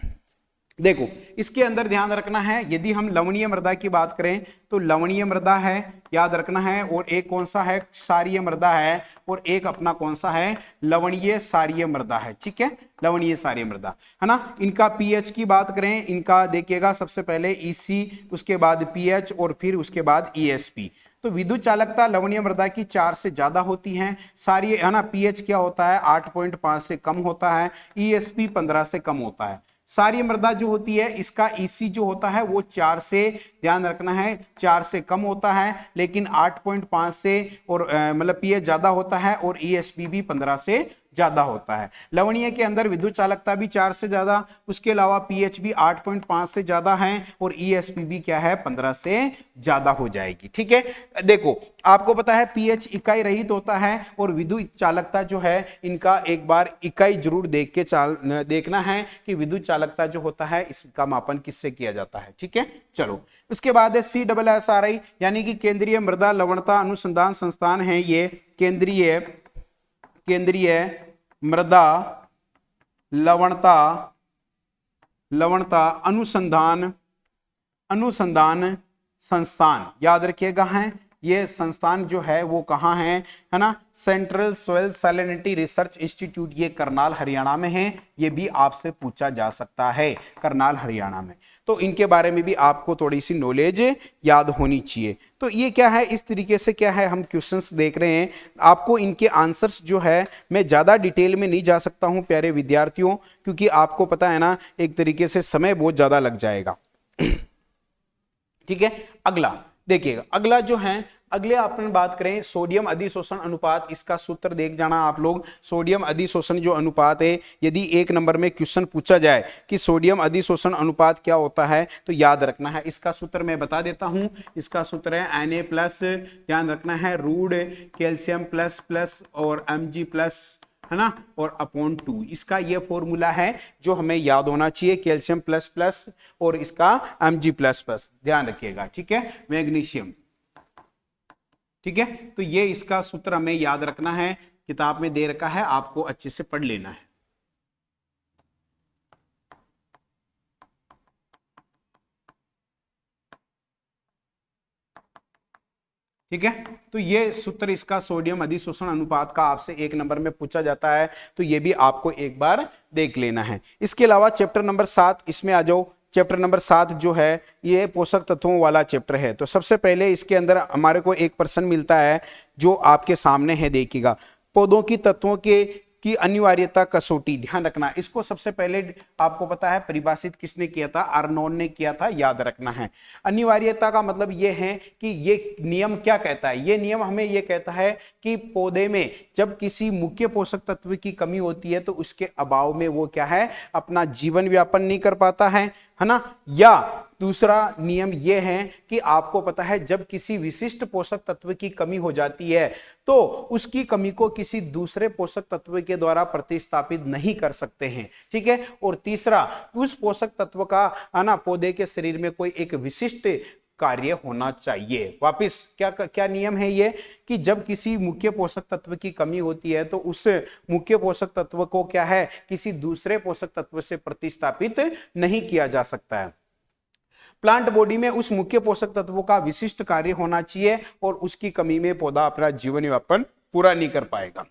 देखो, इसके अंदर ध्यान रखना है, यदि हम लवणीय मृदा की बात करें तो लवणीय मृदा है, याद रखना है, और एक कौन सा है, क्षारीय मृदा है, और एक अपना कौन सा है, लवणीय सारीय मृदा है, ठीक है, लवणीय सारीय मृदा है ना। इनका पीएच की बात करें, इनका देखिएगा सबसे पहले EC, उसके बाद पीएच और फिर उसके बाद ESP। तो विद्युत चालकता लवणीय मृदा की 4 से ज्यादा होती है, सारी है ना। पीएच क्या होता है, 8.5 से कम होता है, ESP 15 से कम होता है। सारी मृदा जो होती है इसका EC जो होता है वो 4 से, ध्यान रखना है, 4 से कम होता है, लेकिन 8.5 से और मतलब पीएच ज्यादा होता है, और ESP भी 15 से ज्यादा होता है। लवणीय के अंदर विद्युत चालकता भी 4 से ज्यादा, उसके अलावा पीएच भी 8.5 से ज्यादा है, और ESP भी क्या है, 15 से ज्यादा हो जाएगी, ठीक है। देखो, आपको पता है पीएच इकाई रहित होता है, और विद्युत चालकता जो है इनका एक बार इकाई जरूर देख के देखना है कि विद्युत चालकता जो होता है इसका मापन किससे किया जाता है, ठीक है। चलो, उसके बाद है CSSRI यानी कि केंद्रीय मृदा लवणता अनुसंधान संस्थान है। ये केंद्रीय मृदा लवणता अनुसंधान संस्थान, याद रखिएगा है। ये संस्थान जो है वो कहाँ है ना, central soil salinity research institute, ये करनाल हरियाणा में है। ये भी आपसे पूछा जा सकता है, करनाल हरियाणा में। तो इनके बारे में भी आपको थोड़ी सी नॉलेज याद होनी चाहिए। तो ये क्या है, इस तरीके से क्या है हम क्वेश्चंस देख रहे हैं। आपको इनके आंसर्स जो है मैं ज़्यादा डिटेल में नहीं जा सकता हूं प्यारे विद्यार्थियों, क्योंकि आपको पता है ना एक तरीके से समय बहुत ज़्यादा लग जाएगा, ठीक है। अगला देखिएगा, अगला जो है, अगले अपन बात करें सोडियम अधिशोषण अनुपात, इसका सूत्र देख जाना आप लोग। सोडियम अधिशोषण जो अनुपात है, यदि 1 नंबर में क्वेश्चन पूछा जाए कि सोडियम अधिशोषण अनुपात क्या होता है तो याद रखना है। इसका सूत्र मैं बता देता हूं, इसका सूत्र है Na+, ध्यान रखना है, रूट कैल्शियम प्लस और Mg+, है ना, और अपॉन 2। इसका ये फॉर्मूला है जो हमें याद होना चाहिए, कैल्शियम प्लस और इसका Mg+, ध्यान रखिएगा, ठीक है, मैग्नीशियम, ठीक है। तो ये इसका सूत्र हमें याद रखना है, किताब में दे रखा है, आपको अच्छे से पढ़ लेना है। ठीक है, तो ये सूत्र इसका सोडियम अधिशोषण अनुपात का आपसे 1 नंबर में पूछा जाता है, तो ये भी आपको एक बार देख लेना है। इसके अलावा चैप्टर नंबर 7, इसमें आ जाओ। चैप्टर नंबर 7 जो है ये पोषक तत्वों वाला चैप्टर है। तो सबसे पहले इसके अंदर हमारे को एक प्रश्न मिलता है जो आपके सामने है, देखिएगा, पौधों की तत्वों के कि अनिवार्यता कसौटी, ध्यान रखना इसको सबसे पहले आपको पता है परिभाषित किसने किया था, आर्नोन ने किया था, याद रखना है। अनिवार्यता का मतलब ये है कि ये नियम क्या कहता है, ये नियम हमें ये कहता है कि पौधे में जब किसी मुख्य पोषक तत्व की कमी होती है तो उसके अभाव में वो क्या है, अपना जीवन व्यापन नहीं कर पाता है ना। या दूसरा नियम यह है कि आपको पता है जब किसी विशिष्ट पोषक तत्व की कमी हो जाती है तो उसकी कमी को किसी दूसरे पोषक तत्व के द्वारा प्रतिस्थापित नहीं कर सकते हैं, ठीक है। और तीसरा, उस पोषक तत्व का ना पौधे के शरीर में कोई एक विशिष्ट कार्य होना चाहिए। वापिस क्या क्या नियम है ये, कि जब किसी मुख्य पोषक तत्व की कमी होती है तो उस मुख्य पोषक तत्व को क्या है, किसी दूसरे पोषक तत्व से प्रतिस्थापित नहीं किया जा सकता है। प्लांट बॉडी में उस मुख्य पोषक तत्वों का विशिष्ट कार्य होना चाहिए और उसकी कमी में पौधा अपना जीवन यापन पूरा नहीं कर पाएगा।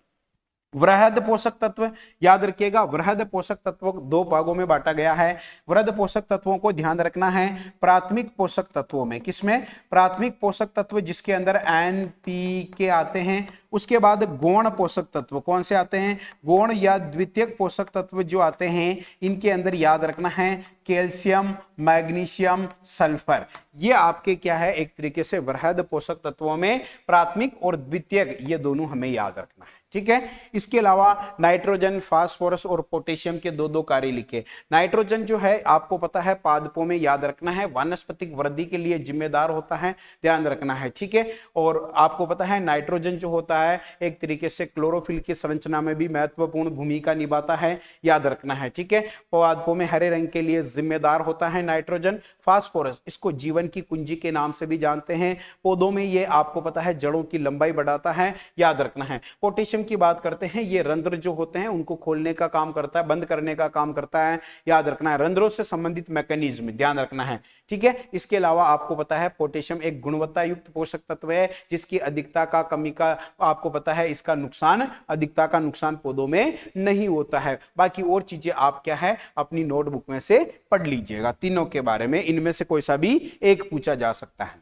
वृहद पोषक तत्व, याद रखिएगा वृहद पोषक तत्व दो भागों में बांटा गया है। वृहद पोषक तत्वों को ध्यान रखना है प्राथमिक पोषक तत्वों में, किसमें, प्राथमिक पोषक तत्व जिसके अंदर NPK आते हैं। उसके बाद गौण पोषक तत्व कौन से आते हैं, गौण या द्वितीयक पोषक तत्व जो आते हैं इनके अंदर याद रखना है कैल्शियम, मैग्नीशियम, सल्फर। ये आपके क्या है, एक तरीके से वृहद पोषक तत्वों में प्राथमिक और द्वितीयक, ये दोनों हमें याद रखना है, ठीक है। इसके अलावा नाइट्रोजन, फास्फोरस और पोटेशियम के दो दो कार्य लिखे। नाइट्रोजन जो है आपको पता है पादपों में याद रखना है वानस्पतिक वृद्धि के लिए जिम्मेदार होता है, ध्यान रखना है, ठीक है। और आपको पता है नाइट्रोजन जो होता है एक तरीके से क्लोरोफिल की संरचना में भी महत्वपूर्ण भूमिका निभाता है, याद रखना है, ठीक है। पादपों में हरे रंग के लिए जिम्मेदार होता है नाइट्रोजन। फास्फोरस, इसको जीवन की कुंजी के नाम से भी जानते हैं, पौधों में ये आपको पता है जड़ों की लंबाई बढ़ाता है, याद रखना है। पोटेशियम की बात करते हैं, ये रंध्र जो होते हैं उनको खोलने का काम करता है, बंद करने का काम करता है, याद रखना है, रंध्रों से संबंधित मैकेनिज्म ध्यान रखना है, ठीक है। इसके अलावा आपको पता है पोटेशियम एक गुणवत्ता युक्त पोषक तत्व है जिसकी अधिकता का कमी का आपको पता है इसका नुकसान, अधिकता का नुकसान पौधों में नहीं होता है। बाकी और चीजें आप क्या है अपनी नोटबुक में से पढ़ लीजिएगा, तीनों के बारे में इनमें से कोई सा भी एक पूछा जा सकता है।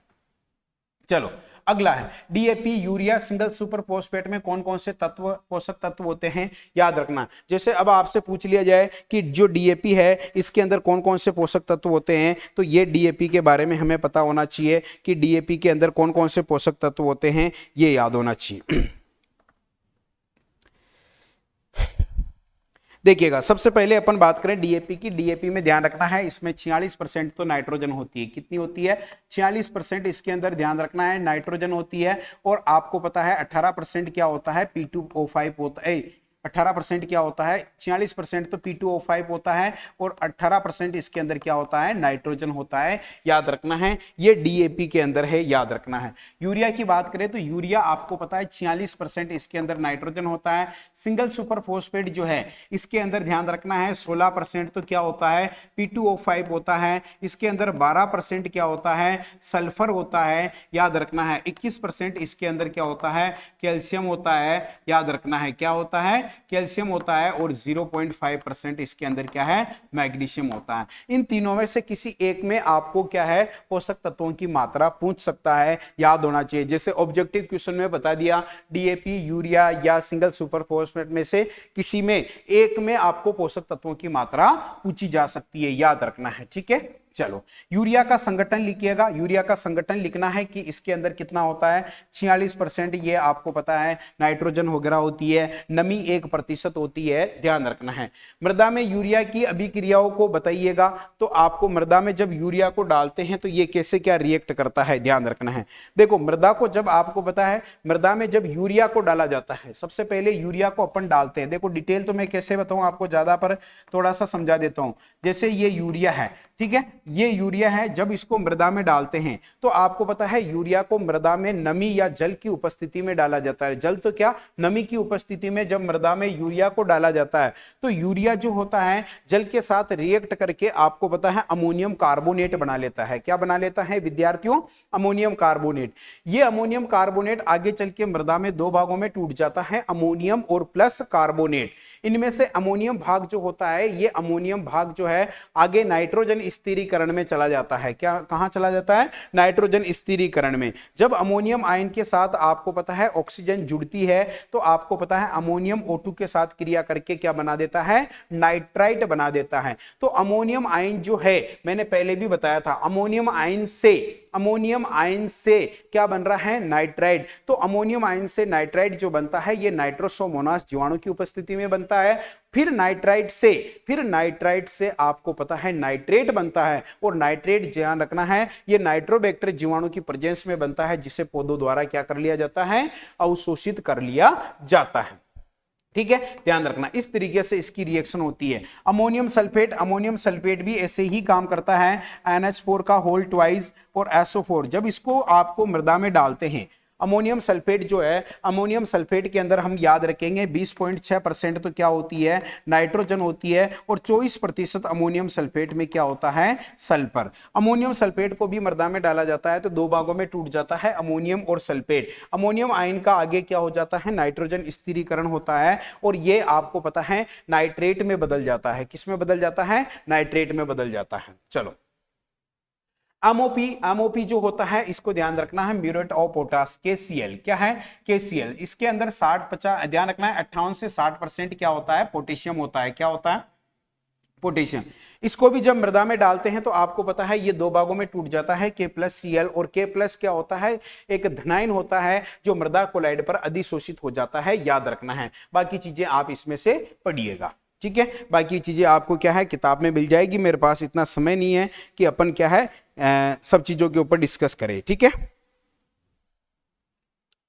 चलो अगला है DAP, urea, single super phosphate में कौन कौन से तत्व, पोषक तत्व होते हैं, याद रखना। जैसे अब आपसे पूछ लिया जाए कि जो डीएपी है इसके अंदर कौन कौन से पोषक तत्व होते हैं, तो ये डीएपी के बारे में हमें पता होना चाहिए कि डीएपी के अंदर कौन कौन से पोषक तत्व होते हैं, ये याद होना चाहिए। देखिएगा सबसे पहले अपन बात करें डीएपी की। डीएपी में ध्यान रखना है इसमें 46% तो नाइट्रोजन होती है, कितनी होती है, 46% इसके अंदर ध्यान रखना है नाइट्रोजन होती है। और आपको पता है 18% क्या होता है, P2O5 होता है। 18% क्या होता है, 46% तो P2O5 होता है और 18% इसके अंदर क्या होता है, नाइट्रोजन होता है, याद रखना है। ये डीएपी के अंदर है, याद रखना है। यूरिया की बात करें तो यूरिया आपको पता है 46% इसके अंदर नाइट्रोजन होता है। सिंगल सुपर फॉस्फेट जो है इसके अंदर ध्यान रखना है 16% तो क्या होता है, P2O5 होता है। इसके अंदर 12% क्या होता है, सल्फर होता है, याद रखना है। 21% इसके अंदर क्या होता है, कैल्शियम होता है, याद रखना है, क्या होता है, कैल्शियम होता है। और 0.5% इसके अंदर क्या है, मैग्नीशियम होता है। इन तीनों में से किसी एक में आपको क्या है, पोषक तत्वों की मात्रा पूछ सकता है, याद होना चाहिए। जैसे ऑब्जेक्टिव क्वेश्चन में बता दिया डीएपी, यूरिया या सिंगल सुपर फॉस्फेट में से किसी में एक में आपको पोषक तत्वों की मात्रा पूछी जा सकती है, याद रखना है, ठीक है। चलो यूरिया का संगठन लिखिएगा। यूरिया का संगठन लिखना है कि इसके अंदर कितना होता है, 46% ये आपको पता है नाइट्रोजन वगैरह होती है, नमी 1% होती है, ध्यान रखना है। मृदा में यूरिया की अभिक्रियाओं को बताइएगा। तो आपको मृदा में जब यूरिया को डालते हैं तो ये कैसे क्या रिएक्ट करता है, ध्यान रखना है। देखो मृदा को जब आपको पता है मृदा में जब यूरिया को डाला जाता है, सबसे पहले यूरिया को अपन डालते हैं। देखो डिटेल तो मैं कैसे बताऊं आपको, ज्यादा पर थोड़ा सा समझा देता हूं। जैसे ये यूरिया है, ठीक है, ये यूरिया है, जब इसको मृदा में डालते हैं तो आपको पता है यूरिया को मृदा में नमी या जल की उपस्थिति में डाला जाता है। जल तो क्या, नमी की उपस्थिति में जब मृदा में यूरिया को डाला जाता है तो यूरिया जो होता है जल के साथ रिएक्ट करके आपको पता है अमोनियम कार्बोनेट बना लेता है। क्या बना लेता है विद्यार्थियों, अमोनियम कार्बोनेट। ये अमोनियम कार्बोनेट आगे चल के मृदा में दो भागों में टूट जाता है, अमोनियम और प्लस कार्बोनेट। इनमें से अमोनियम भाग जो होता है, ये अमोनियम भाग जो है आगे नाइट्रोजन स्थिरीकरण में चला जाता है। क्या कहां चला जाता है? नाइट्रोजन स्थिरीकरण में। जब अमोनियम आयन के साथ आपको पता है ऑक्सीजन जुड़ती है तो आपको पता है अमोनियम O2 के साथ क्रिया करके क्या बना देता है? नाइट्राइट बना देता है। तो अमोनियम आयन जो है, मैंने पहले भी बताया था, अमोनियम आयन से क्या बन रहा है? नाइट्राइट। तो अमोनियम आयन से नाइट्राइट जो बनता है ये नाइट्रोसोमोनास जीवाणु की उपस्थिति में बनता है। फिर नाइट्राइट से आपको पता है नाइट्रेट बनता है, और नाइट्रेट ध्यान रखना है ये नाइट्रोबैक्टर जीवाणु की प्रेजेंस में बनता है, जिसे पौधों द्वारा क्या कर लिया जाता है? अवशोषित कर लिया जाता है। ठीक है, ध्यान रखना, इस तरीके से इसकी रिएक्शन होती है। अमोनियम सल्फेट भी ऐसे ही काम करता है, NH4 का होल ट्वाइस और SO4। जब इसको आपको मृदा में डालते हैं, अमोनियम सल्फेट जो है, अमोनियम सल्फेट के अंदर हम याद रखेंगे 20.6% तो क्या होती है? नाइट्रोजन होती है, और 24% अमोनियम सल्फेट में क्या होता है? सल्फर। अमोनियम सल्फेट को भी मृदा में डाला जाता है तो दो भागों में टूट जाता है, अमोनियम और सल्फेट। अमोनियम आयन का आगे क्या हो जाता है? नाइट्रोजन स्थिरीकरण होता है, और ये आपको पता है नाइट्रेट में बदल जाता है। किस में बदल जाता है? नाइट्रेट में बदल जाता है। चलो, एमओपी जो होता है इसको ध्यान रखना है, म्यूरेट ऑफ पोटास, KCl। क्या है? KCl। इसके अंदर 60-50 ध्यान रखना है, 58 से 60% क्या होता है? पोटेशियम होता है। क्या होता है? पोटेशियम। इसको भी जब मृदा में डालते हैं तो आपको पता है ये दो भागों में टूट जाता है, K+Cl। और K+ क्या होता है? एक धनायन होता है जो मृदा कोलाइड पर अधिशोषित हो जाता है, याद रखना है। बाकी चीजें आप इसमें से पढ़िएगा, ठीक है। बाकी चीजें आपको क्या है किताब में मिल जाएगी। मेरे पास इतना समय नहीं है कि अपन क्या है सब चीजों के ऊपर डिस्कस करें, ठीक है।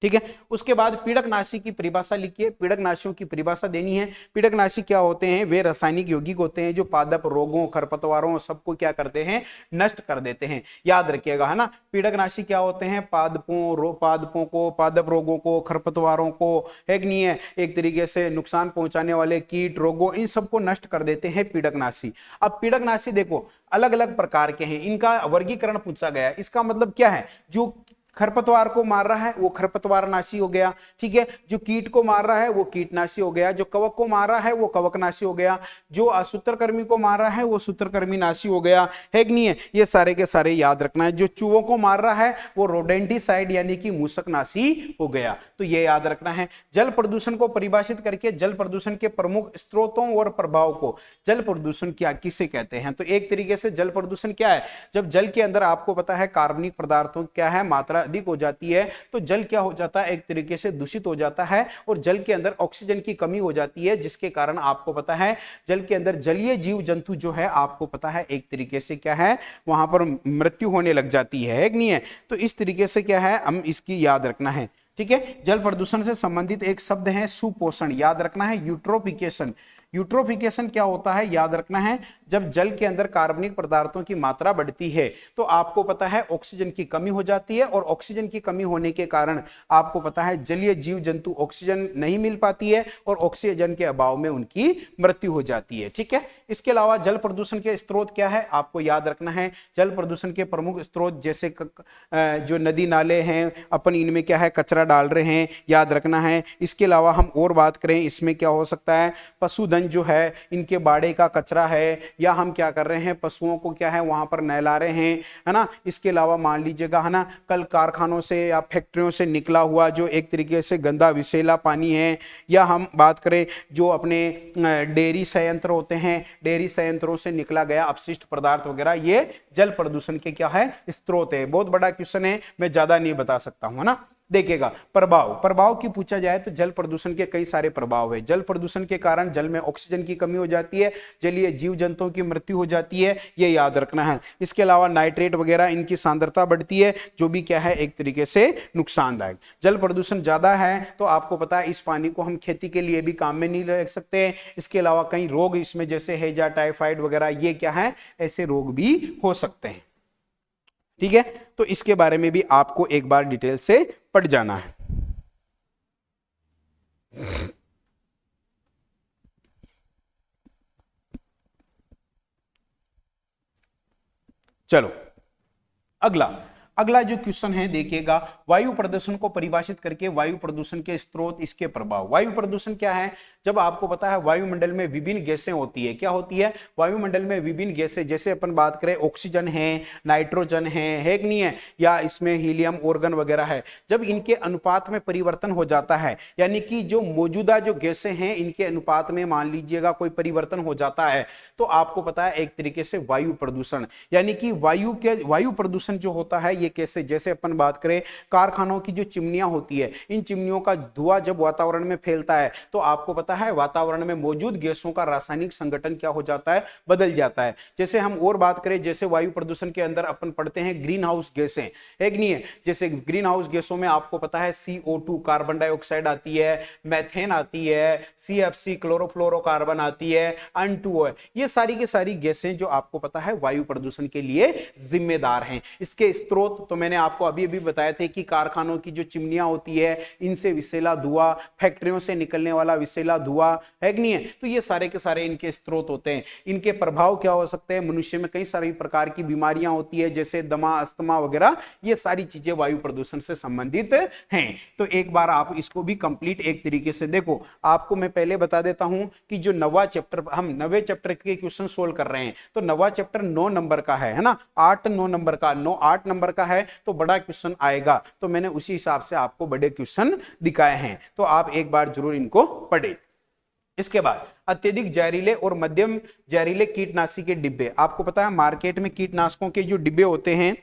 ठीक है, उसके बाद पीड़कनाशी की परिभाषा लिखिए। पीड़कनाशियों की परिभाषा देनी है। पीड़कनाशी क्या होते हैं? वे रासायनिक यौगिक होते हैं जो पादप रोगों, खरपतवारों सबको क्या करते हैं? नष्ट कर देते हैं, याद रखिएगा, है ना। पीड़कनाशी क्या होते हैं? पादपों को, पादप रोगों को, खरपतवारों को, है कि नहीं है, एक तरीके से नुकसान पहुंचाने वाले कीट रोगों, इन सबको नष्ट कर देते हैं पीड़कनाशी। अब पीड़कनाशी देखो अलग अलग प्रकार के हैं, इनका वर्गीकरण पूछा गया है। इसका मतलब क्या है? जो खरपतवार को मार रहा है वो खरपतवारनाशी हो गया, ठीक है। जो कीट को मार रहा है वो कीटनाशी हो गया। जो कवक को मार रहा है वो कवकनाशी हो गया। जो सूत्रकृमि को मार रहा है वो सूत्रकृमिनाशी हो गया, है कि नहीं है। ये सारे के सारे याद रखना है। जो चूहों को मार रहा है वो रोडेंटिसाइड यानी कि मूसकनाशी हो गया, तो ये याद रखना है। जल प्रदूषण को परिभाषित करके जल प्रदूषण के प्रमुख स्रोतों और प्रभाव को, जल प्रदूषण क्या किसे कहते हैं? तो एक तरीके से जल प्रदूषण क्या है? जब जल के अंदर आपको पता है कार्बनिक पदार्थों क्या है मात्रा अधिक हो जाती है तो जल क्या हो जाता है? एक तरीके से दूषित हो जाता है, और जल के अंदर ऑक्सीजन की कमी हो जाती है, जिसके कारण आपको पता है जल के अंदर जलीय जीव जंतु जो है आपको पता है एक तरीके से क्या है वहां पर मृत्यु होने लग जाती है कि नहीं है। तो इस तरीके से क्या है हम इसकी याद रखना है, ठीक है। जल प्रदूषण से संबंधित एक शब्द है सुपोषण, याद रखना है। यूट्रोफिकेशन, यूट्रोफिकेशन क्या होता है? याद रखना है, जब जल के अंदर कार्बनिक पदार्थों की मात्रा बढ़ती है तो आपको पता है ऑक्सीजन की कमी हो जाती है, और ऑक्सीजन की कमी होने के कारण आपको पता है जलीय जीव जंतु ऑक्सीजन नहीं मिल पाती है, और ऑक्सीजन के अभाव में उनकी मृत्यु हो जाती है, ठीक है। इसके अलावा जल प्रदूषण के स्रोत क्या है आपको याद रखना है। जल प्रदूषण के प्रमुख स्रोत जैसे जो नदी नाले हैं, अपन इनमें क्या है कचरा डाल रहे हैं, याद रखना है। इसके अलावा हम और बात करें इसमें क्या हो सकता है? पशुधन जो है इनके बाड़े का कचरा है, या हम क्या कर रहे हैं पशुओं को क्या है वहां पर नहला रहे हैं, है ना। इसके अलावा मान लीजिएगा, है ना, कल कारखानों से या फैक्ट्रियों से निकला हुआ जो एक तरीके से गंदा विषैला पानी है, या हम बात करें जो अपने डेयरी संयंत्र होते हैं, डेयरी संयंत्रों से निकला गया अपशिष्ट पदार्थ वगैरह, ये जल प्रदूषण के क्या है स्रोत है। बहुत बड़ा क्वेश्चन है, मैं ज्यादा नहीं बता सकता हूं, है ना। देखिएगा प्रभाव की पूछा जाए तो जल प्रदूषण के कई सारे प्रभाव है। जल प्रदूषण के कारण जल में ऑक्सीजन की कमी हो जाती है, जलीय जीव जंतुओं की मृत्यु हो जाती है, ये याद रखना है। इसके अलावा नाइट्रेट वगैरह इनकी सांद्रता बढ़ती है, जो भी क्या है एक तरीके से नुकसानदायक। जल प्रदूषण ज्यादा है तो आपको पता है इस पानी को हम खेती के लिए भी काम में नहीं रख सकते। इसके अलावा कई रोग इसमें जैसे हैजा, टाइफाइड वगैरह, ये क्या है ऐसे रोग भी हो सकते हैं, ठीक है। तो इसके बारे में भी आपको एक बार डिटेल से पढ़ जाना है। चलो अगला जो क्वेश्चन है देखिएगा, वायु प्रदूषण को परिभाषित करके वायु प्रदूषण के स्रोत, इसके प्रभाव। वायु प्रदूषण क्या है? जब आपको पता है वायुमंडल में विभिन्न गैसें होती है, क्या होती है, वायुमंडल में विभिन्न गैसें, जैसे अपन बात करें ऑक्सीजन है, नाइट्रोजन है कि नहीं है, या इसमें हीलियम, ऑर्गन वगैरह है, जब इनके अनुपात में परिवर्तन हो जाता है, यानी कि जो मौजूदा जो गैसें हैं इनके अनुपात में मान लीजिएगा कोई परिवर्तन हो जाता है, तो आपको पता है एक तरीके से वायु प्रदूषण, यानी कि वायु प्रदूषण जो होता है ये कैसे, जैसे अपन बात करें कारखानों की जो चिमनियां होती है, इन चिमनियों का धुआं जब वातावरण में फैलता है तो आपको पता है वातावरण में मौजूद गैसों का रासायनिक संगठन क्या हो जाता है, बदल जाता है। जैसे हम और बात करें, जैसे वायु प्रदूषण के अंदर अपन पढ़ते हैं ग्रीन हाउस गैसें, है कि नहीं है, जैसे ग्रीन हाउस गैसों में आपको पता है CO2 कार्बन डाइऑक्साइड आती है, मैथेन आती है, CFC क्लोरोफ्लोरोकार्बन आती है, N2O है, ये सारी की सारी गैसें जो आपको पता है वायु प्रदूषण के लिए जिम्मेदार हैं। इसके स्रोत तो मैंने आपको अभी अभी बताए थे कि कारखानों की जो चिमनियां होती है इनसे विषैला धुआं, फैक्ट्रियों से निकलने वाला विषैला धुआं, है कि नहीं है, तो ये सारे के सारे इनके स्रोत होते हैं। इनके प्रभाव क्या हो सकते हैं, मनुष्य में कई सारी प्रकार की बीमारियां होती है, जैसे दमा, अस्थमा वगैरह, ये सारी चीजें वायु प्रदूषण से संबंधित हैं। तो एक बार आप इसको भी कंप्लीट एक तरीके से देखो। आपको मैं पहले बता देता हूं कि जो नवा चैप्टर, हम नवे चैप्टर के क्वेश्चन सोल्व कर रहे हैं, तो नवा चैप्टर 9 नंबर का है ना, 8-9 नंबर का, 9-8 नंबर का है, तो बड़ा क्वेश्चन आएगा, तो मैंने उसी हिसाब से आपको बड़े क्वेश्चन दिखाए हैं, तो आप एक बार जरूर इनको पढ़ें। इसके बाद अत्यधिक जहरीले और मध्यम जहरीले कीटनाशी के डिब्बे, आपको पता है मार्केट में कीटनाशकों के जो डिब्बे होते हैं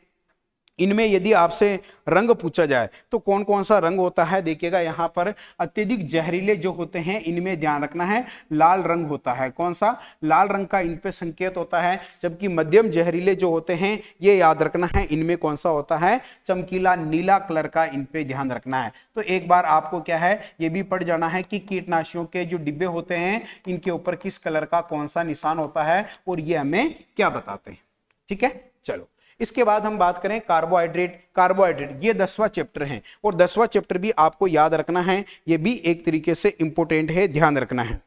इनमें यदि आपसे रंग पूछा जाए तो कौन कौन सा रंग होता है, देखिएगा यहां पर अत्यधिक जहरीले जो होते हैं इनमें ध्यान रखना है लाल रंग होता है, कौन सा, लाल रंग का इन पे संकेत होता है, जबकि मध्यम जहरीले जो होते हैं ये याद रखना है इनमें कौन सा होता है, चमकीला नीला कलर का, इन पे ध्यान रखना है। तो एक बार आपको क्या है ये भी पढ़ जाना है कि कीटनाशियों के जो डिब्बे होते हैं इनके ऊपर किस कलर का कौन सा निशान होता है और ये हमें क्या बताते हैं, ठीक है। चलो इसके बाद हम बात करें कार्बोहाइड्रेट ये 10वां चैप्टर है, और 10वां चैप्टर भी आपको याद रखना है, ये भी एक तरीके से इंपॉर्टेंट है, ध्यान रखना है।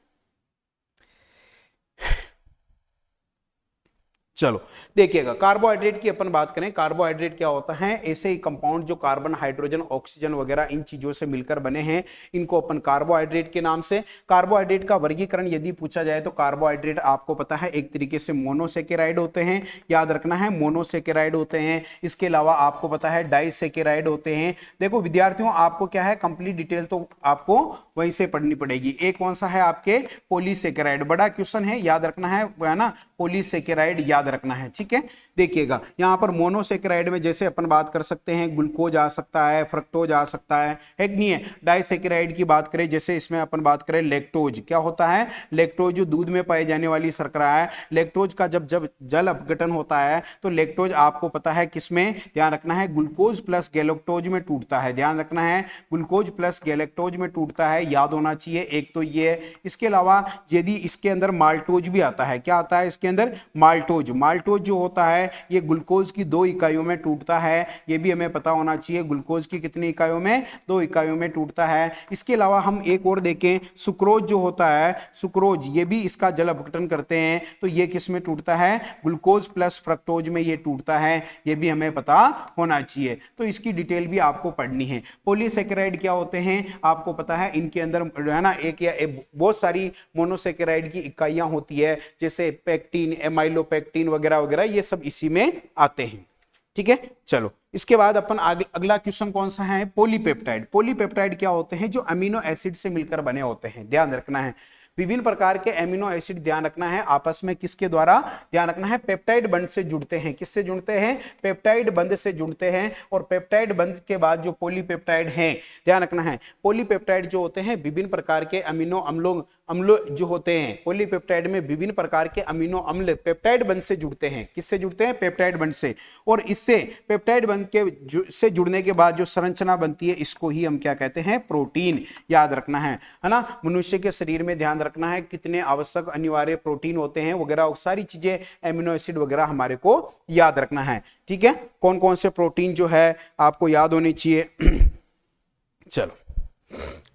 चलो देखिएगा कार्बोहाइड्रेट की अपन बात करें, कार्बोहाइड्रेट क्या होता है, ऐसे ही कंपाउंड जो कार्बन, हाइड्रोजन, ऑक्सीजन वगैरह इन चीजों से मिलकर बने हैं, इनको अपन कार्बोहाइड्रेट के नाम से। कार्बोहाइड्रेट का वर्गीकरण यदि पूछा जाए तो कार्बोहाइड्रेट आपको पता है एक तरीके से मोनोसेकेराइड होते हैं, याद रखना है मोनोसेकेराइड होते हैं। इसके अलावा आपको पता है डाइसेकेराइड होते हैं। देखो विद्यार्थियों आपको क्या है कंप्लीट डिटेल तो आपको वहीं से पढ़नी पड़ेगी। एक कौन सा है आपके पॉलीसेकेराइड, बड़ा क्वेश्चन है, याद रखना है ना, पॉलीसेकेराइड याद रखना है, ठीक है। देखिएगा यहां पर मोनोसेकेराइड में जैसे अपन बात कर सकते हैं ग्लूकोज आ सकता है, फ्रक्टोज आ सकता है कि नहीं है। डाइसेकेराइड की बात करें जैसे इसमें अपन बात करें लैक्टोज, क्या होता है, लैक्टोज जो दूध में पाई जाने वाली शर्करा है, लैक्टोज का जब जल अपघटन होता है तो लैक्टोज आपको पता है किसमें, ध्यान रखना है ग्लूकोज प्लस गैलेक्टोज में टूटता है, ध्यान रखना है ग्लूकोज प्लस गैलेक्टोज में टूटता है, याद होना चाहिए एक तो ये है। इसके अलावा यदि इसके अंदर माल्टोज भी आता है, क्या आता है इसके अंदर, माल्टोज, माल्टोज जो होता है ये ग्लूकोज की 2 इकाइयों में टूटता है, ये भी हमें पता होना चाहिए, ग्लूकोज की कितनी इकाइयों में, 2 इकाइयों में टूटता है। इसके अलावा हम एक और देखें सुक्रोज जो होता है, सुक्रोज ये भी इसका जल अपघटन करते हैं, तो ये किस में टूटता है, ग्लूकोज प्लस फ्रक्टोज में ये टूटता है, ये भी हमें पता होना चाहिए। तो इसकी डिटेल भी आपको पढ़नी है। पॉलीसेकेराइड क्या होते हैं आपको पता है, इनके अंदर है ना एक या बहुत सारी मोनोसेकेराइड की इकाइयां होती है, जैसे पेक्टिन, एमाइलोपेक्टिन वगैरह वगैरह, ये सब इसी में आते हैं, ठीक है। चलो इसके बाद अपन अगला क्वेश्चन कौन सा है, पॉलीपेप्टाइड। पॉलीपेप्टाइड क्या होते हैं, जो अमीनो एसिड से मिलकर बने होते हैं, ध्यान रखना है। विभिन्न प्रकार के एमिनो एसिड ध्यान रखना है आपस में किसके द्वारा, ध्यान रखना है पेप्टाइड बंध से जुड़ते हैं, किससे जुड़ते हैं, पेप्टाइड बंध से जुड़ते हैं। और पेप्टाइड बंध के बाद जो पॉलीपेप्टाइड हैं, ध्यान रखना है पॉलीपेप्टाइड जो होते हैं विभिन्न प्रकार के अमीनो अम्लों जो होते हैं, पॉलीपेप्टाइड में विभिन्न प्रकार के अमीनो अम्ल पेप्टाइड बंध से जुड़ते हैं, किससे जुड़ते हैं, पेप्टाइड बंध से। और इससे पेप्टाइड बंध के से जुड़ने के बाद जो संरचना बनती है इसको ही हम क्या कहते हैं, प्रोटीन, याद रखना है ना। मनुष्य के शरीर में ध्यान रखना है कितने आवश्यक अनिवार्य प्रोटीन होते हैं वगैरह, सारी चीजें एमिनो एसिड वगैरह हमारे को याद रखना है, ठीक है। कौन कौन से प्रोटीन जो है आपको याद होनी चाहिए। चलो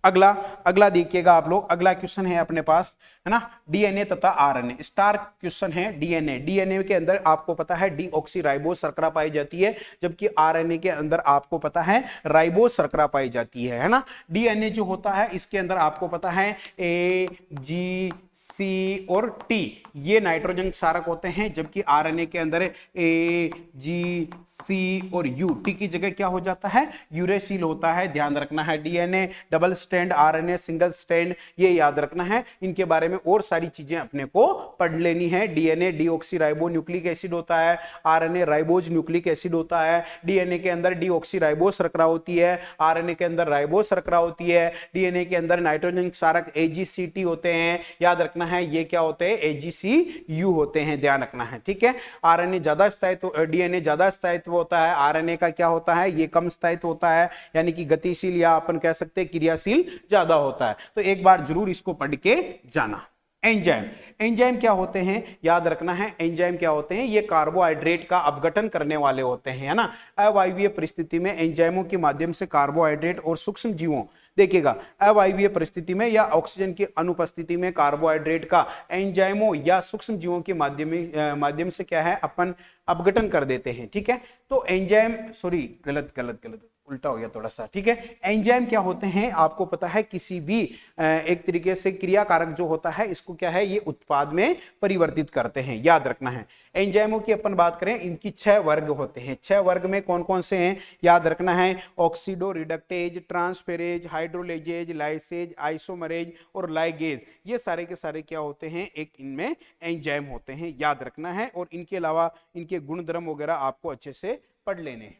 अगला अगला देखिएगा आप लोग, अगला क्वेश्चन है अपने पास, है ना, डीएनए तथा आरएनए, स्टार क्वेश्चन है। डीएनए, डीएनए के अंदर आपको पता है डीऑक्सीराइबोस शर्करा पाई जाती है, जबकि आरएनए के अंदर आपको पता है राइबोस शर्करा पाई जाती है ना। डीएनए जो होता है इसके अंदर आपको पता है ए, जी, सी और टी ये नाइट्रोजन क्षारक होते हैं, जबकि आरएनए के अंदर ए, जी, सी और यू, टी की जगह क्या हो जाता है, यूरेसिल होता है, ध्यान रखना है। DNA double strand, RNA single strand, ये याद रखना है। इनके बारे में और सारी चीजें अपने को पढ़ लेनी है। डीएनए डीऑक्सीराइबो न्यूक्लिक एसिड होता है, आरएनए राइबोज न्यूक्लिक एसिड होता है, डीएनए के अंदर डीऑक्सीराइबोस शर्करा होती है, आरएनए के अंदर राइबोस शर्करा होती है, डीएनए के अंदर नाइट्रोजन क्षारक एजीसीटी होते हैं, याद रखना है ये क्या होते हैं, एजीसीयू होते हैं, ध्यान रखना है, ठीक है। आरएनए ज्यादा स्थायित्व, डीएनए ज्यादा स्थायित्व होता है, आरएनए का क्या होता है, ये कम स्थायित्व होता है, यानी कि गतिशील या अपन कह सकते हैं क्रियाशील ज्यादा होता है। तो एक बार जरूर इसको पढ़ के जाना। एंजाइम, एंजाइम क्या होते हैं, याद रखना है, एंजाइम क्या होते हैं, ये कार्बोहाइड्रेट का अपघटन करने वाले होते हैं, है ना। अवायवीय परिस्थिति में एंजाइमों के माध्यम से कार्बोहाइड्रेट और सूक्ष्म जीवों, देखिएगा, अवायवीय परिस्थिति में या ऑक्सीजन की अनुपस्थिति में कार्बोहाइड्रेट का एंजाइमों या सूक्ष्म जीवों के माध्यम से क्या है, अपन अपघटन कर देते हैं, ठीक है। तो एंजाइम, सॉरी गलत उल्टा हो गया थोड़ा सा, ठीक है। एंजाइम क्या होते हैं, आपको पता है किसी भी एक तरीके से क्रियाकारक जो होता है इसको क्या है, ये उत्पाद में परिवर्तित करते हैं, याद रखना है। एंजाइमों की अपन बात करें, इनकी 6 वर्ग होते हैं। 6 वर्ग में कौन कौन से हैं, याद रखना है, oxidoreductase, transferase, hydrolases, lyases, isomerase और लाइगेज, ये सारे के सारे क्या होते हैं, एक इनमें एंजाइम होते हैं, याद रखना है। और इनके अलावा इनके गुणधर्म वगैरह आपको अच्छे से पढ़ लेने हैं।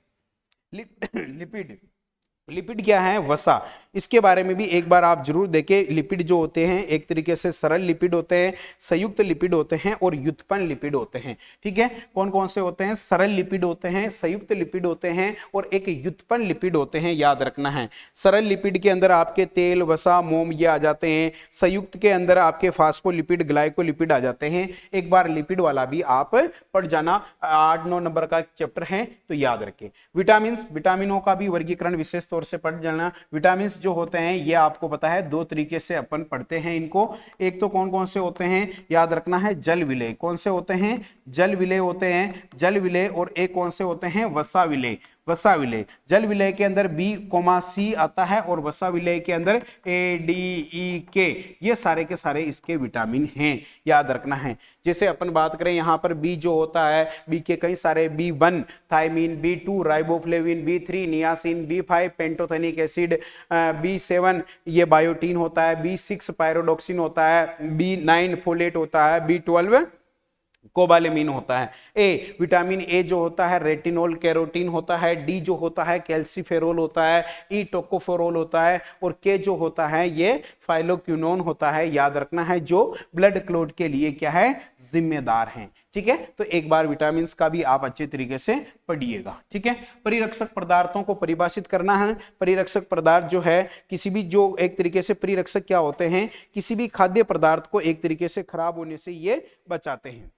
लिपिड, लिपिड क्या है, वसा, इसके बारे में भी एक बार आप जरूर देखें। लिपिड जो होते हैं एक तरीके से सरल लिपिड होते हैं, संयुक्त लिपिड होते हैं और व्युत्पन्न लिपिड होते हैं, ठीक है। कौन कौन से होते हैं, सरल लिपिड होते हैं, संयुक्त लिपिड होते हैं और एक व्युत्पन्न लिपिड होते हैं, याद रखना है। सरल लिपिड के अंदर आपके तेल, वसा, मोम ये आ जाते हैं, संयुक्त के अंदर आपके फास्फोलिपिड, ग्लाइकोलिपिड आ जाते हैं। एक बार लिपिड वाला भी आप पढ़ जाना, 8-9 नंबर का चैप्टर है, तो याद रखें। विटामिन, विटामिनों का भी वर्गीकरण विशेष तौर से पढ़ जाना। विटामिन जो होते हैं ये आपको पता है 2 तरीके से अपन पढ़ते हैं इनको। एक तो कौन कौन से होते हैं, याद रखना है, जल विलेय, कौन से होते हैं, जल विलेय होते हैं, जल विलेय। और एक कौन से होते हैं, वसा विलेय, वसा विलेय। जल विलेय के अंदर B, C आता है और वसा विलेय के अंदर A, D, E, K, ये सारे के सारे इसके विटामिन हैं, याद रखना है। जैसे अपन बात करें यहाँ पर B जो होता है, B के कई सारे, B1 thiamine, B2 riboflavin, B3 niacin, B5 pantothenic acid, B7 ये बायोटीन होता है, B6 पायरोडॉक्सिन होता है, B9 फोलेट होता है, B12 कोबालेमिन होता है। ए, विटामिन ए जो होता है रेटिनोल कैरोटीन होता है, डी जो होता है कैल्सीफेरोल होता है, ई टोकोफेरोल होता है और के जो होता है ये फाइलोक्विनोन होता है, याद रखना है, जो ब्लड क्लॉट के लिए क्या है, जिम्मेदार हैं, ठीक है। तो एक बार विटामिन का भी आप अच्छे तरीके से पढ़िएगा, ठीक है। परिरक्षक पदार्थों को परिभाषित करना है। परिरक्षक पदार्थ जो है, किसी भी जो एक तरीके से परिरक्षक क्या होते हैं, किसी भी खाद्य पदार्थ को एक तरीके से खराब होने से ये बचाते हैं,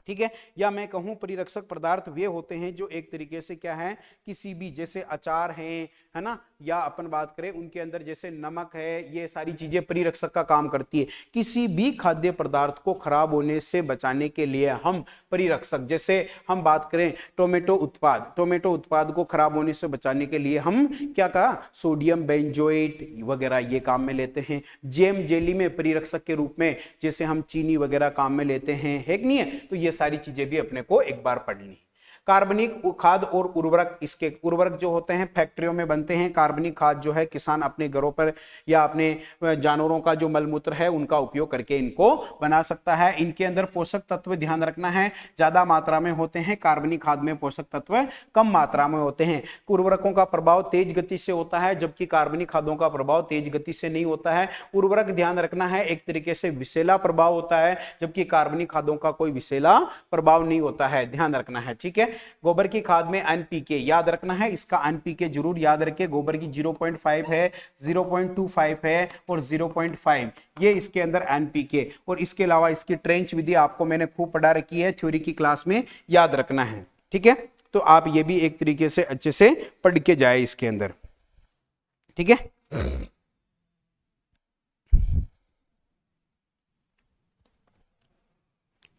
ठीक है। या मैं कहूं परिरक्षक पदार्थ वे होते हैं जो एक तरीके से क्या है, किसी भी जैसे अचार हैं, है ना, या अपन बात करें उनके अंदर जैसे नमक है, ये सारी चीजें परिरक्षक का काम करती है। किसी भी खाद्य पदार्थ को खराब होने से बचाने के लिए हम परिरक्षक, जैसे हम बात करें टोमेटो उत्पाद, टोमेटो उत्पाद को खराब होने से बचाने के लिए हम क्या कहा, सोडियम बेंजोएट वगैरह ये काम में लेते हैं। जेम जेली में परिरक्षक के रूप में जैसे हम चीनी वगैरह काम में लेते हैं, है कि नहीं है। तो ये सारी चीजें भी अपने को एक बार पढ़नी। कार्बनिक खाद और उर्वरक, इसके उर्वरक जो होते हैं फैक्ट्रियों में बनते हैं। कार्बनिक खाद जो है किसान अपने घरों पर या अपने जानवरों का जो मलमूत्र है उनका उपयोग करके इनको बना सकता है। इनके अंदर पोषक तत्व ध्यान रखना है ज्यादा मात्रा में होते हैं, कार्बनिक खाद में पोषक तत्व कम मात्रा में होते हैं। उर्वरकों का प्रभाव तेज गति से होता है, जबकि कार्बनिक खादों का प्रभाव तेज गति से नहीं होता है। उर्वरक ध्यान रखना है एक तरीके से विषैला प्रभाव होता है, जबकि कार्बनिक खादों का कोई विषैला प्रभाव नहीं होता है, ध्यान रखना है, ठीक है। गोबर की खाद में एनपीके याद रखना है, इसका एनपीके जरूर याद रखिए। गोबर की 0.5 है, 0.25 है और 0.5, ये इसके अंदर एनपीके। और इसके अलावा इसकी ट्रेंच विधि आपको मैंने खूब पढ़ा रखी है थ्योरी की क्लास में, याद रखना है, ठीक है। तो आप ये भी एक तरीके से अच्छे से पढ़ के जाए इसके अंदर, ठीक है।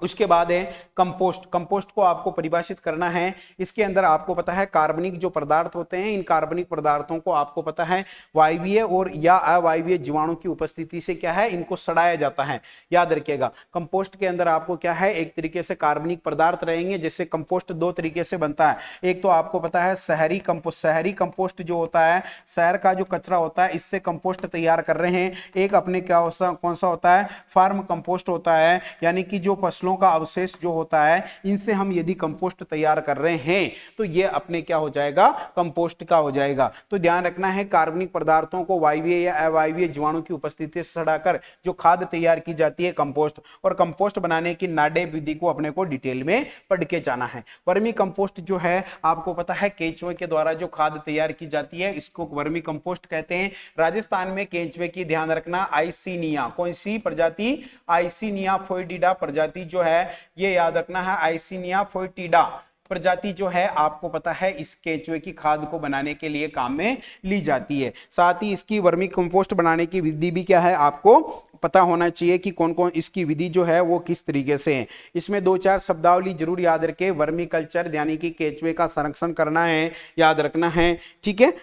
उसके बाद है कंपोस्ट। कंपोस्ट को आपको परिभाषित करना है। इसके अंदर आपको पता है कार्बनिक जो पदार्थ होते हैं, इन कार्बनिक पदार्थों को आपको पता है वायवीय और या अवायवीय जीवाणु की उपस्थिति से क्या है, इनको सड़ाया जाता है। याद रखिएगा कंपोस्ट के अंदर आपको क्या है, एक तरीके से कार्बनिक पदार्थ रहेंगे। जैसे कंपोस्ट दो तरीके से बनता है। एक तो आपको पता है शहरी कंपोस्ट। शहरी कंपोस्ट जो होता है, शहर का जो कचरा होता है, इससे कंपोस्ट तैयार कर रहे हैं। एक अपने क्या कौन सा होता है, फार्म कंपोस्ट होता है, यानी कि जो फसलों का अवशेष जो होता है, इनसे हम यदि कंपोस्ट तैयार कर रहे हैं तो ये अपने क्या हो जाएगा, कंपोस्ट का हो जाएगा। तो ध्यान रखना है कार्बनिक पदार्थों को वायवीय या अवायवीय जीवाणु की उपस्थिति से सड़ाकर जो खाद तैयार की जाती है कंपोस्ट। और कंपोस्ट बनाने की नाडे विधि को अपने को डिटेल में पढ़ के जाना है। वर्मी कंपोस्ट जो है आपको पता है केंचुए के द्वारा जो खाद तैयार की जाती है, इसको वर्मी कंपोस्ट कहते हैं। राजस्थान में केंचुए की ध्यान रखना आइसिनिया, कौन सी प्रजाति, आइसिनिया फोइडिडा प्रजाति जो है, ये याद रखना है, आइसिनिया फोइटिडा प्रजाति जो है आपको पता है इस केंचुए की खाद को बनाने के लिए काम में ली जाती है। साथ ही इसकी वर्मी कंपोस्ट बनाने की विधि भी क्या है, आपको पता होना चाहिए कि कौन कौन इसकी विधि जो है वो किस तरीके से है। इसमें दो चार शब्दावली जरूर याद रखें। वर्मी कल्चर यानी कि केंचुए का संरक्षण करना है, याद रखना है, ठीक है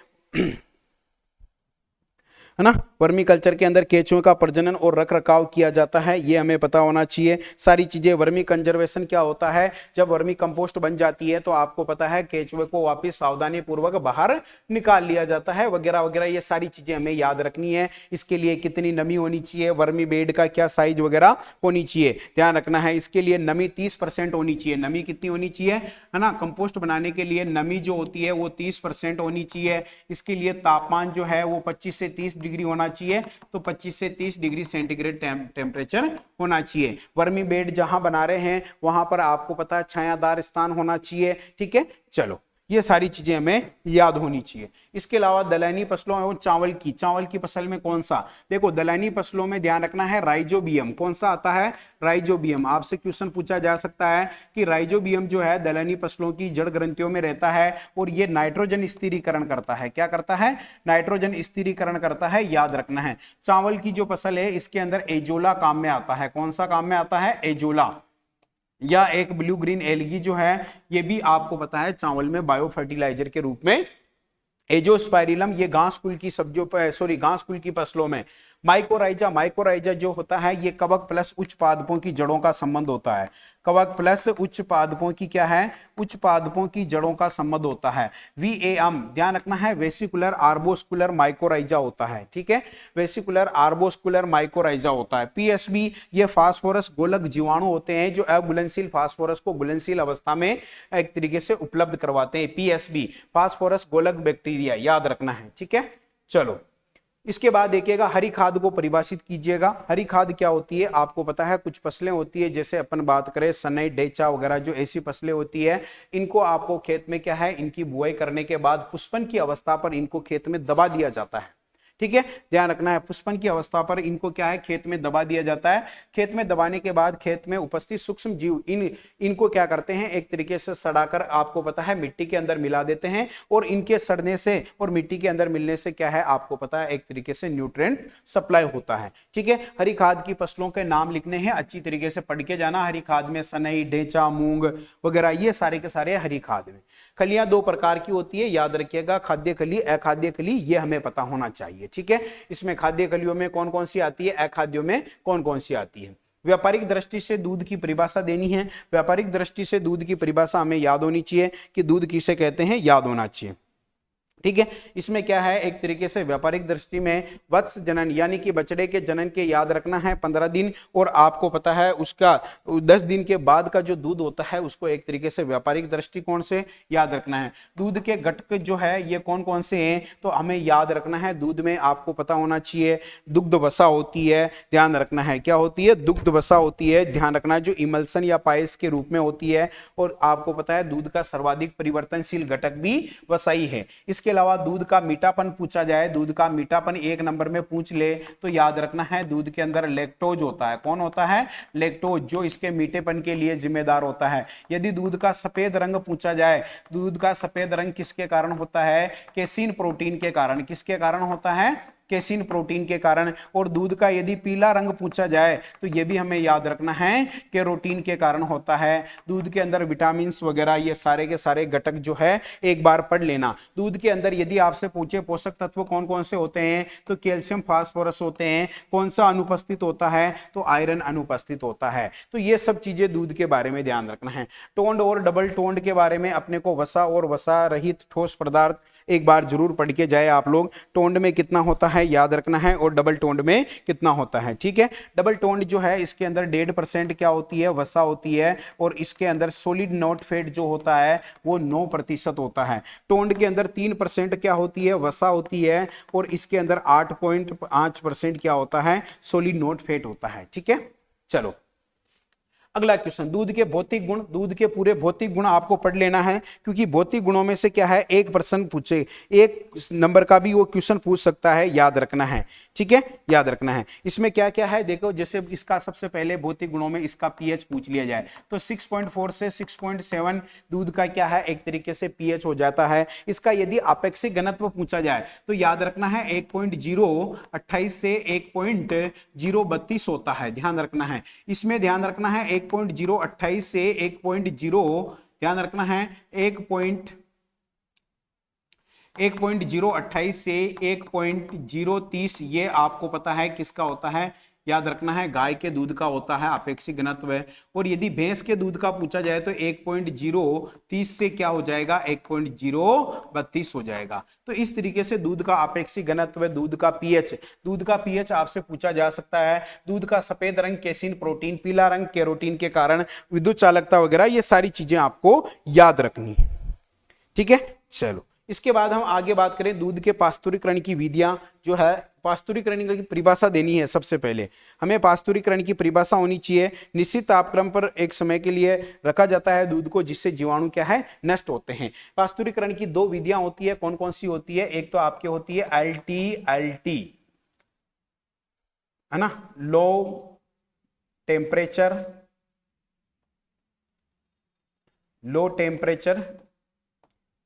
ना। वर्मी कल्चर के अंदर केंचुओं का प्रजनन और रखरखाव किया जाता है, ये हमें पता होना चाहिए सारी चीजें। वर्मी कंजर्वेशन क्या होता है, जब वर्मी कंपोस्ट बन जाती है तो आपको पता है केंचुए को वापस सावधानी पूर्वक बाहर निकाल लिया जाता है, वगैरह वगैरह। ये सारी चीजें हमें याद रखनी है। इसके लिए कितनी नमी होनी चाहिए, वर्मी बेड का क्या साइज वगैरह होनी चाहिए, ध्यान रखना है। इसके लिए नमी 30% होनी चाहिए। नमी कितनी होनी चाहिए, है ना, कंपोस्ट बनाने के लिए नमी जो होती है वो 30% होनी चाहिए। इसके लिए तापमान जो है वो 25 से 30 डिग्री होना चाहिए, तो 25 से 30 डिग्री सेंटीग्रेड टेम्परेचर होना चाहिए। वर्मी बेड जहां बना रहे हैं वहां पर आपको पता है छायादार स्थान होना चाहिए, ठीक है। चलो ये सारी चीजें हमें याद होनी चाहिए। इसके अलावा दलहनी फसलों एवं चावल की फसल में कौन सा, देखो दलहनी फसलों में ध्यान रखना है राइजोबियम। कौन सा आता है, राइजोबियम। आपसे क्वेश्चन पूछा जा सकता है कि राइजोबियम जो है दलहनी फसलों की जड़ ग्रंथियों में रहता है और ये नाइट्रोजन स्थिरीकरण करता है। क्या करता है, नाइट्रोजन स्थिरीकरण करता है, याद रखना है। चावल की जो फसल है इसके अंदर एजोला काम में आता है। कौन सा काम में आता है, एजोला, या एक ब्लू ग्रीन एल्गी जो है, ये भी आपको पता है चावल में बायो फर्टिलाइजर के रूप में। एजोस्पाइरिलम ये घास कुल की सब्जियों पर, सॉरी घास कुल की फसलों में। माइकोराइजा जो होता है ये कवक प्लस उच्च पादपों की जड़ों का संबंध होता है। कवक प्लस उच्च पादपों की क्या है, उच्च पादपों की जड़ों का संबंध होता है। VAM ध्यान रखना है, वेसिकुलर आर्बोस्कुलर माइकोराइजा होता है, ठीक है, वेसिकुलर आर्बोस्कुलर माइकोराइजा होता है। PSB ये फास्फोरस गोलक जीवाणु होते हैं जो अघुलनशील फास्फोरस को घुलनशील अवस्था में एक तरीके से उपलब्ध करवाते हैं। PSB फास्फोरस गोलक बैक्टीरिया, याद रखना है, ठीक है। चलो इसके बाद देखिएगा हरी खाद को परिभाषित कीजिएगा। हरी खाद क्या होती है, आपको पता है कुछ फसलें होती है, जैसे अपन बात करें सनई, डेचा वगैरह, जो ऐसी फसलें होती है इनको आपको खेत में क्या है, इनकी बुआई करने के बाद पुष्पन की अवस्था पर इनको खेत में दबा दिया जाता है, ठीक है, ध्यान रखना है। पुष्पन की अवस्था पर इनको क्या है, खेत में दबा दिया जाता है। खेत में दबाने के बाद खेत में उपस्थित सूक्ष्म जीव इनको क्या करते हैं, एक तरीके से सड़ाकर आपको पता है मिट्टी के अंदर मिला देते हैं, और इनके सड़ने से और मिट्टी के अंदर मिलने से क्या है, आपको पता है एक तरीके से न्यूट्रिएंट सप्लाई होता है, ठीक है। हरी खाद की फसलों के नाम लिखने हैं, अच्छी तरीके से पढ़ के जाना। हरी खाद में सनई, ढेंचा, मूंग वगैरह ये सारे के सारे हरी खाद में। खलियां दो प्रकार की होती है, याद रखिएगा, खाद्य खली, अखाद्य खली, ये हमें पता होना चाहिए, ठीक है। इसमें खाद्य खलियों में कौन कौन सी आती है, अखाद्यों में कौन कौन सी आती है। व्यापारिक दृष्टि से दूध की परिभाषा देनी है। व्यापारिक दृष्टि से दूध की परिभाषा हमें याद होनी चाहिए कि दूध किसे कहते हैं, याद होना चाहिए, ठीक है। इसमें क्या है, एक तरीके से व्यापारिक दृष्टि में वत्स जनन यानी कि बछड़े के जनन के याद रखना है 15 दिन, और आपको पता है उसका 10 दिन के बाद का जो दूध होता है उसको एक तरीके से व्यापारिक दृष्टिकोण से याद रखना है। दूध के घटक जो है ये कौन कौन से हैं, तो हमें याद रखना है। दूध में आपको पता होना चाहिए दुग्ध वसा होती है, ध्यान रखना है, क्या होती है, दुग्ध वसा होती है, ध्यान रखना है, जो इमल्सन या पायस के रूप में होती है। और आपको पता है दूध का सर्वाधिक परिवर्तनशील घटक भी वसाई है। इसके अलावा दूध का मीठापन पूछा जाए, दूध का मीठापन 1 नंबर में पूछ ले तो याद रखना है दूध के अंदर लैक्टोज होता है। कौन होता है, लैक्टोज, जो इसके मीठेपन के लिए जिम्मेदार होता है। यदि दूध का सफेद रंग पूछा जाए, दूध का सफेद रंग किसके कारण होता है, केसीन प्रोटीन के कारण। किसके कारण होता है, केसिन प्रोटीन के कारण, और दूध का यदि पीला रंग पूछा जाए तो यह भी हमें याद रखना है कैरोटीन के कारण होता है। दूध के अंदर विटामिन वगैरह ये सारे के सारे घटक जो है एक बार पढ़ लेना। दूध के अंदर यदि आपसे पूछे पोषक तत्व कौन कौन से होते हैं तो कैल्शियम फास्फोरस होते हैं। कौन सा अनुपस्थित होता है तो आयरन अनुपस्थित होता है। तो ये सब चीजें दूध के बारे में ध्यान रखना है। टोन्ड और डबल टोन्ड के बारे में अपने को वसा और वसा रहित ठोस पदार्थ एक बार जरूर पढ़ के जाए आप लोग। टोन्ड में कितना होता है याद रखना है और डबल टोन्ड में कितना होता है। ठीक है, डबल टोन्ड जो है इसके अंदर 1.5% क्या होती है वसा होती है, और इसके अंदर सॉलिड नॉट फेट जो होता है वो 9% होता है। टोन्ड के अंदर 3% क्या होती है वसा होती है, और इसके अंदर 8.5% क्या होता है सॉलिड नॉट फेट होता है। ठीक है, चलो अगला क्वेश्चन, दूध के भौतिक गुण। दूध के पूरे भौतिक गुण आपको पढ़ लेना है, क्योंकि भौतिक गुणों में से क्या है एक प्रश्न पूछे, एक नंबर का भी वो क्वेश्चन पूछ सकता है, याद रखना है। ठीक है, याद रखना है। इसमें क्या क्या है देखो, जैसे इसका सबसे पहले भौतिक गुणों में इसका पीएच पूछ लिया जाए तो 6.4 से 6.7 दूध का क्या है एक तरीके से पीएच हो जाता है। इसका यदि आपेक्षिक घनत्व पूछा जाए तो याद रखना है 1.028 से 1.032 होता है, ध्यान रखना है। इसमें ध्यान रखना है 1.028 से 1.0 ध्यान रखना है 1.028 से 1.030 ये आपको पता है किसका होता है, याद रखना है गाय के दूध का होता है आपेक्षिक घनत्व। और यदि भैंस के दूध का पूछा जाए तो 1.030 से क्या हो जाएगा 1.032 हो जाएगा। तो इस तरीके से दूध का आपेक्षिक घनत्व, दूध का पीएच आपसे पूछा जा सकता है। दूध का सफेद रंग केसिन प्रोटीन, पीला रंग कैरोटीन के कारण, विद्युत चालकता वगैरह ये सारी चीजें आपको याद रखनी है। ठीक है, चलो इसके बाद हम आगे बात करें दूध के पास्तुरीकरण की विधियां जो है। पास्तुरीकरण की परिभाषा देनी है। सबसे पहले हमें पास्तुरीकरण की परिभाषा होनी चाहिए। निश्चित तापक्रम पर एक समय के लिए रखा जाता है दूध को, जिससे जीवाणु क्या है नष्ट होते हैं। पास्तुरीकरण की दो विधियां होती है, कौन कौन सी होती है, एक तो आपकी होती है एलटी है ना, लो टेम्परेचर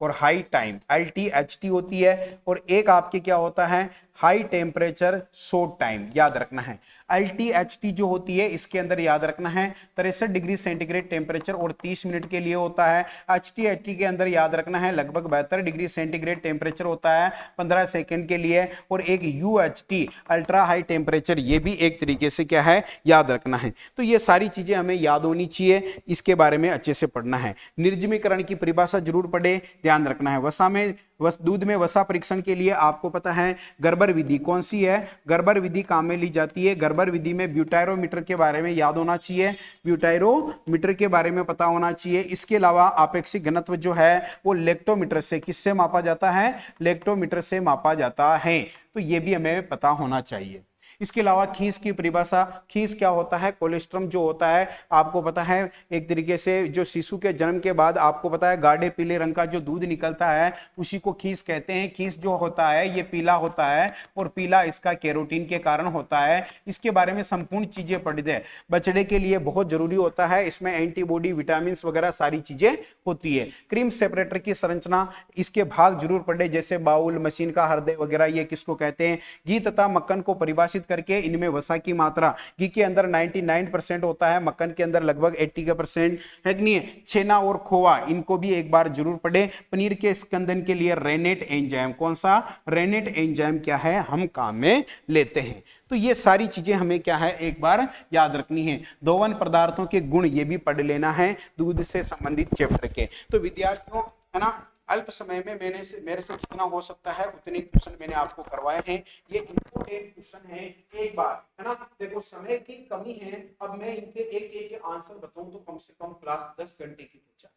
और हाई टाइम, LTHT होती है। और एक आपके क्या होता है हाई टेम्परेचर शॉर्ट टाइम, याद रखना है। LTHT जो होती है इसके अंदर याद रखना है 63 डिग्री सेंटीग्रेड टेम्परेचर और 30 मिनट के लिए होता है। HTHT के अंदर याद रखना है लगभग 72 डिग्री सेंटीग्रेड टेम्परेचर होता है 15 सेकंड के लिए। और एक UHT अल्ट्रा हाई टेम्परेचर, ये भी एक तरीके से क्या है याद रखना है। तो ये सारी चीजें हमें याद होनी चाहिए, इसके बारे में अच्छे से पढ़ना है। निर्जमीकरण की परिभाषा जरूर पढ़े, ध्यान रखना है। वसा में दूध में वसा परीक्षण के लिए आपको पता है गर्बर विधि कौन सी है, गर्बर विधि काम में ली जाती है। गर्बर विधि में ब्यूटायरोमीटर के बारे में याद होना चाहिए, ब्यूटायरोमीटर के बारे में पता होना चाहिए। इसके अलावा आपेक्षिक घनत्व जो है वो लेक्टोमीटर से किससे मापा जाता है, लेक्टोमीटर से मापा जाता है। तो ये भी हमें पता होना चाहिए। इसके अलावा खीस की परिभाषा, खीस क्या होता है, कोलेस्ट्रम जो होता है आपको पता है एक तरीके से जो शिशु के जन्म के बाद आपको पता है गाढ़े पीले रंग का जो दूध निकलता है उसी को खीस कहते हैं। खीस जो होता है ये पीला होता है और पीला इसका कैरोटीन के कारण होता है। इसके बारे में संपूर्ण चीजें पढ़ दे, बछड़े के लिए बहुत जरूरी होता है। इसमें एंटीबॉडी विटामिन वगैरह सारी चीजें होती है। क्रीम सेपरेटर की संरचना, इसके भाग जरूर पढ़े, जैसे बाउल, मशीन का हृदय वगैरह, ये किसको कहते हैं। घी तथा मक्खन को परिभाषित करके इनमें वसा की मात्रा, घी के अंदर 99% होता है, मक्खन के अंदर लगभग 80% है कि नहीं है। छेना और खोआ इनको भी एक बार जरूर पढ़े। पनीर के स्कंदन के लिए रेनेट एंजाइम, कौन सा रेनेट एंजाइम क्या है हम काम में लेते हैं। तो ये सारी चीजें हमें क्या है एक बार याद रखनी है। दोवन पदार्थों के गुण ये भी पढ़ लेना है दूध से संबंधित चैप्टर के। तो विद्यार्थियों है ना, अल्प समय में मेरे से जितना हो सकता है उतने क्वेश्चन मैंने आपको करवाए हैं। ये इंपोर्टेंट क्वेश्चन है, एक बार है ना। देखो समय की कमी है, अब मैं इनके एक एक के आंसर बताऊं तो कम से कम क्लास 10 घंटे की हो जाए,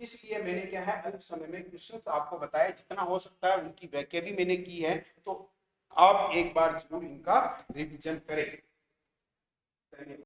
इसलिए मैंने क्या है अल्प समय में क्वेश्चंस आपको बताए, जितना हो सकता है उनकी व्याख्या भी मैंने की है। तो आप एक बार जरूर इनका रिवीजन करें।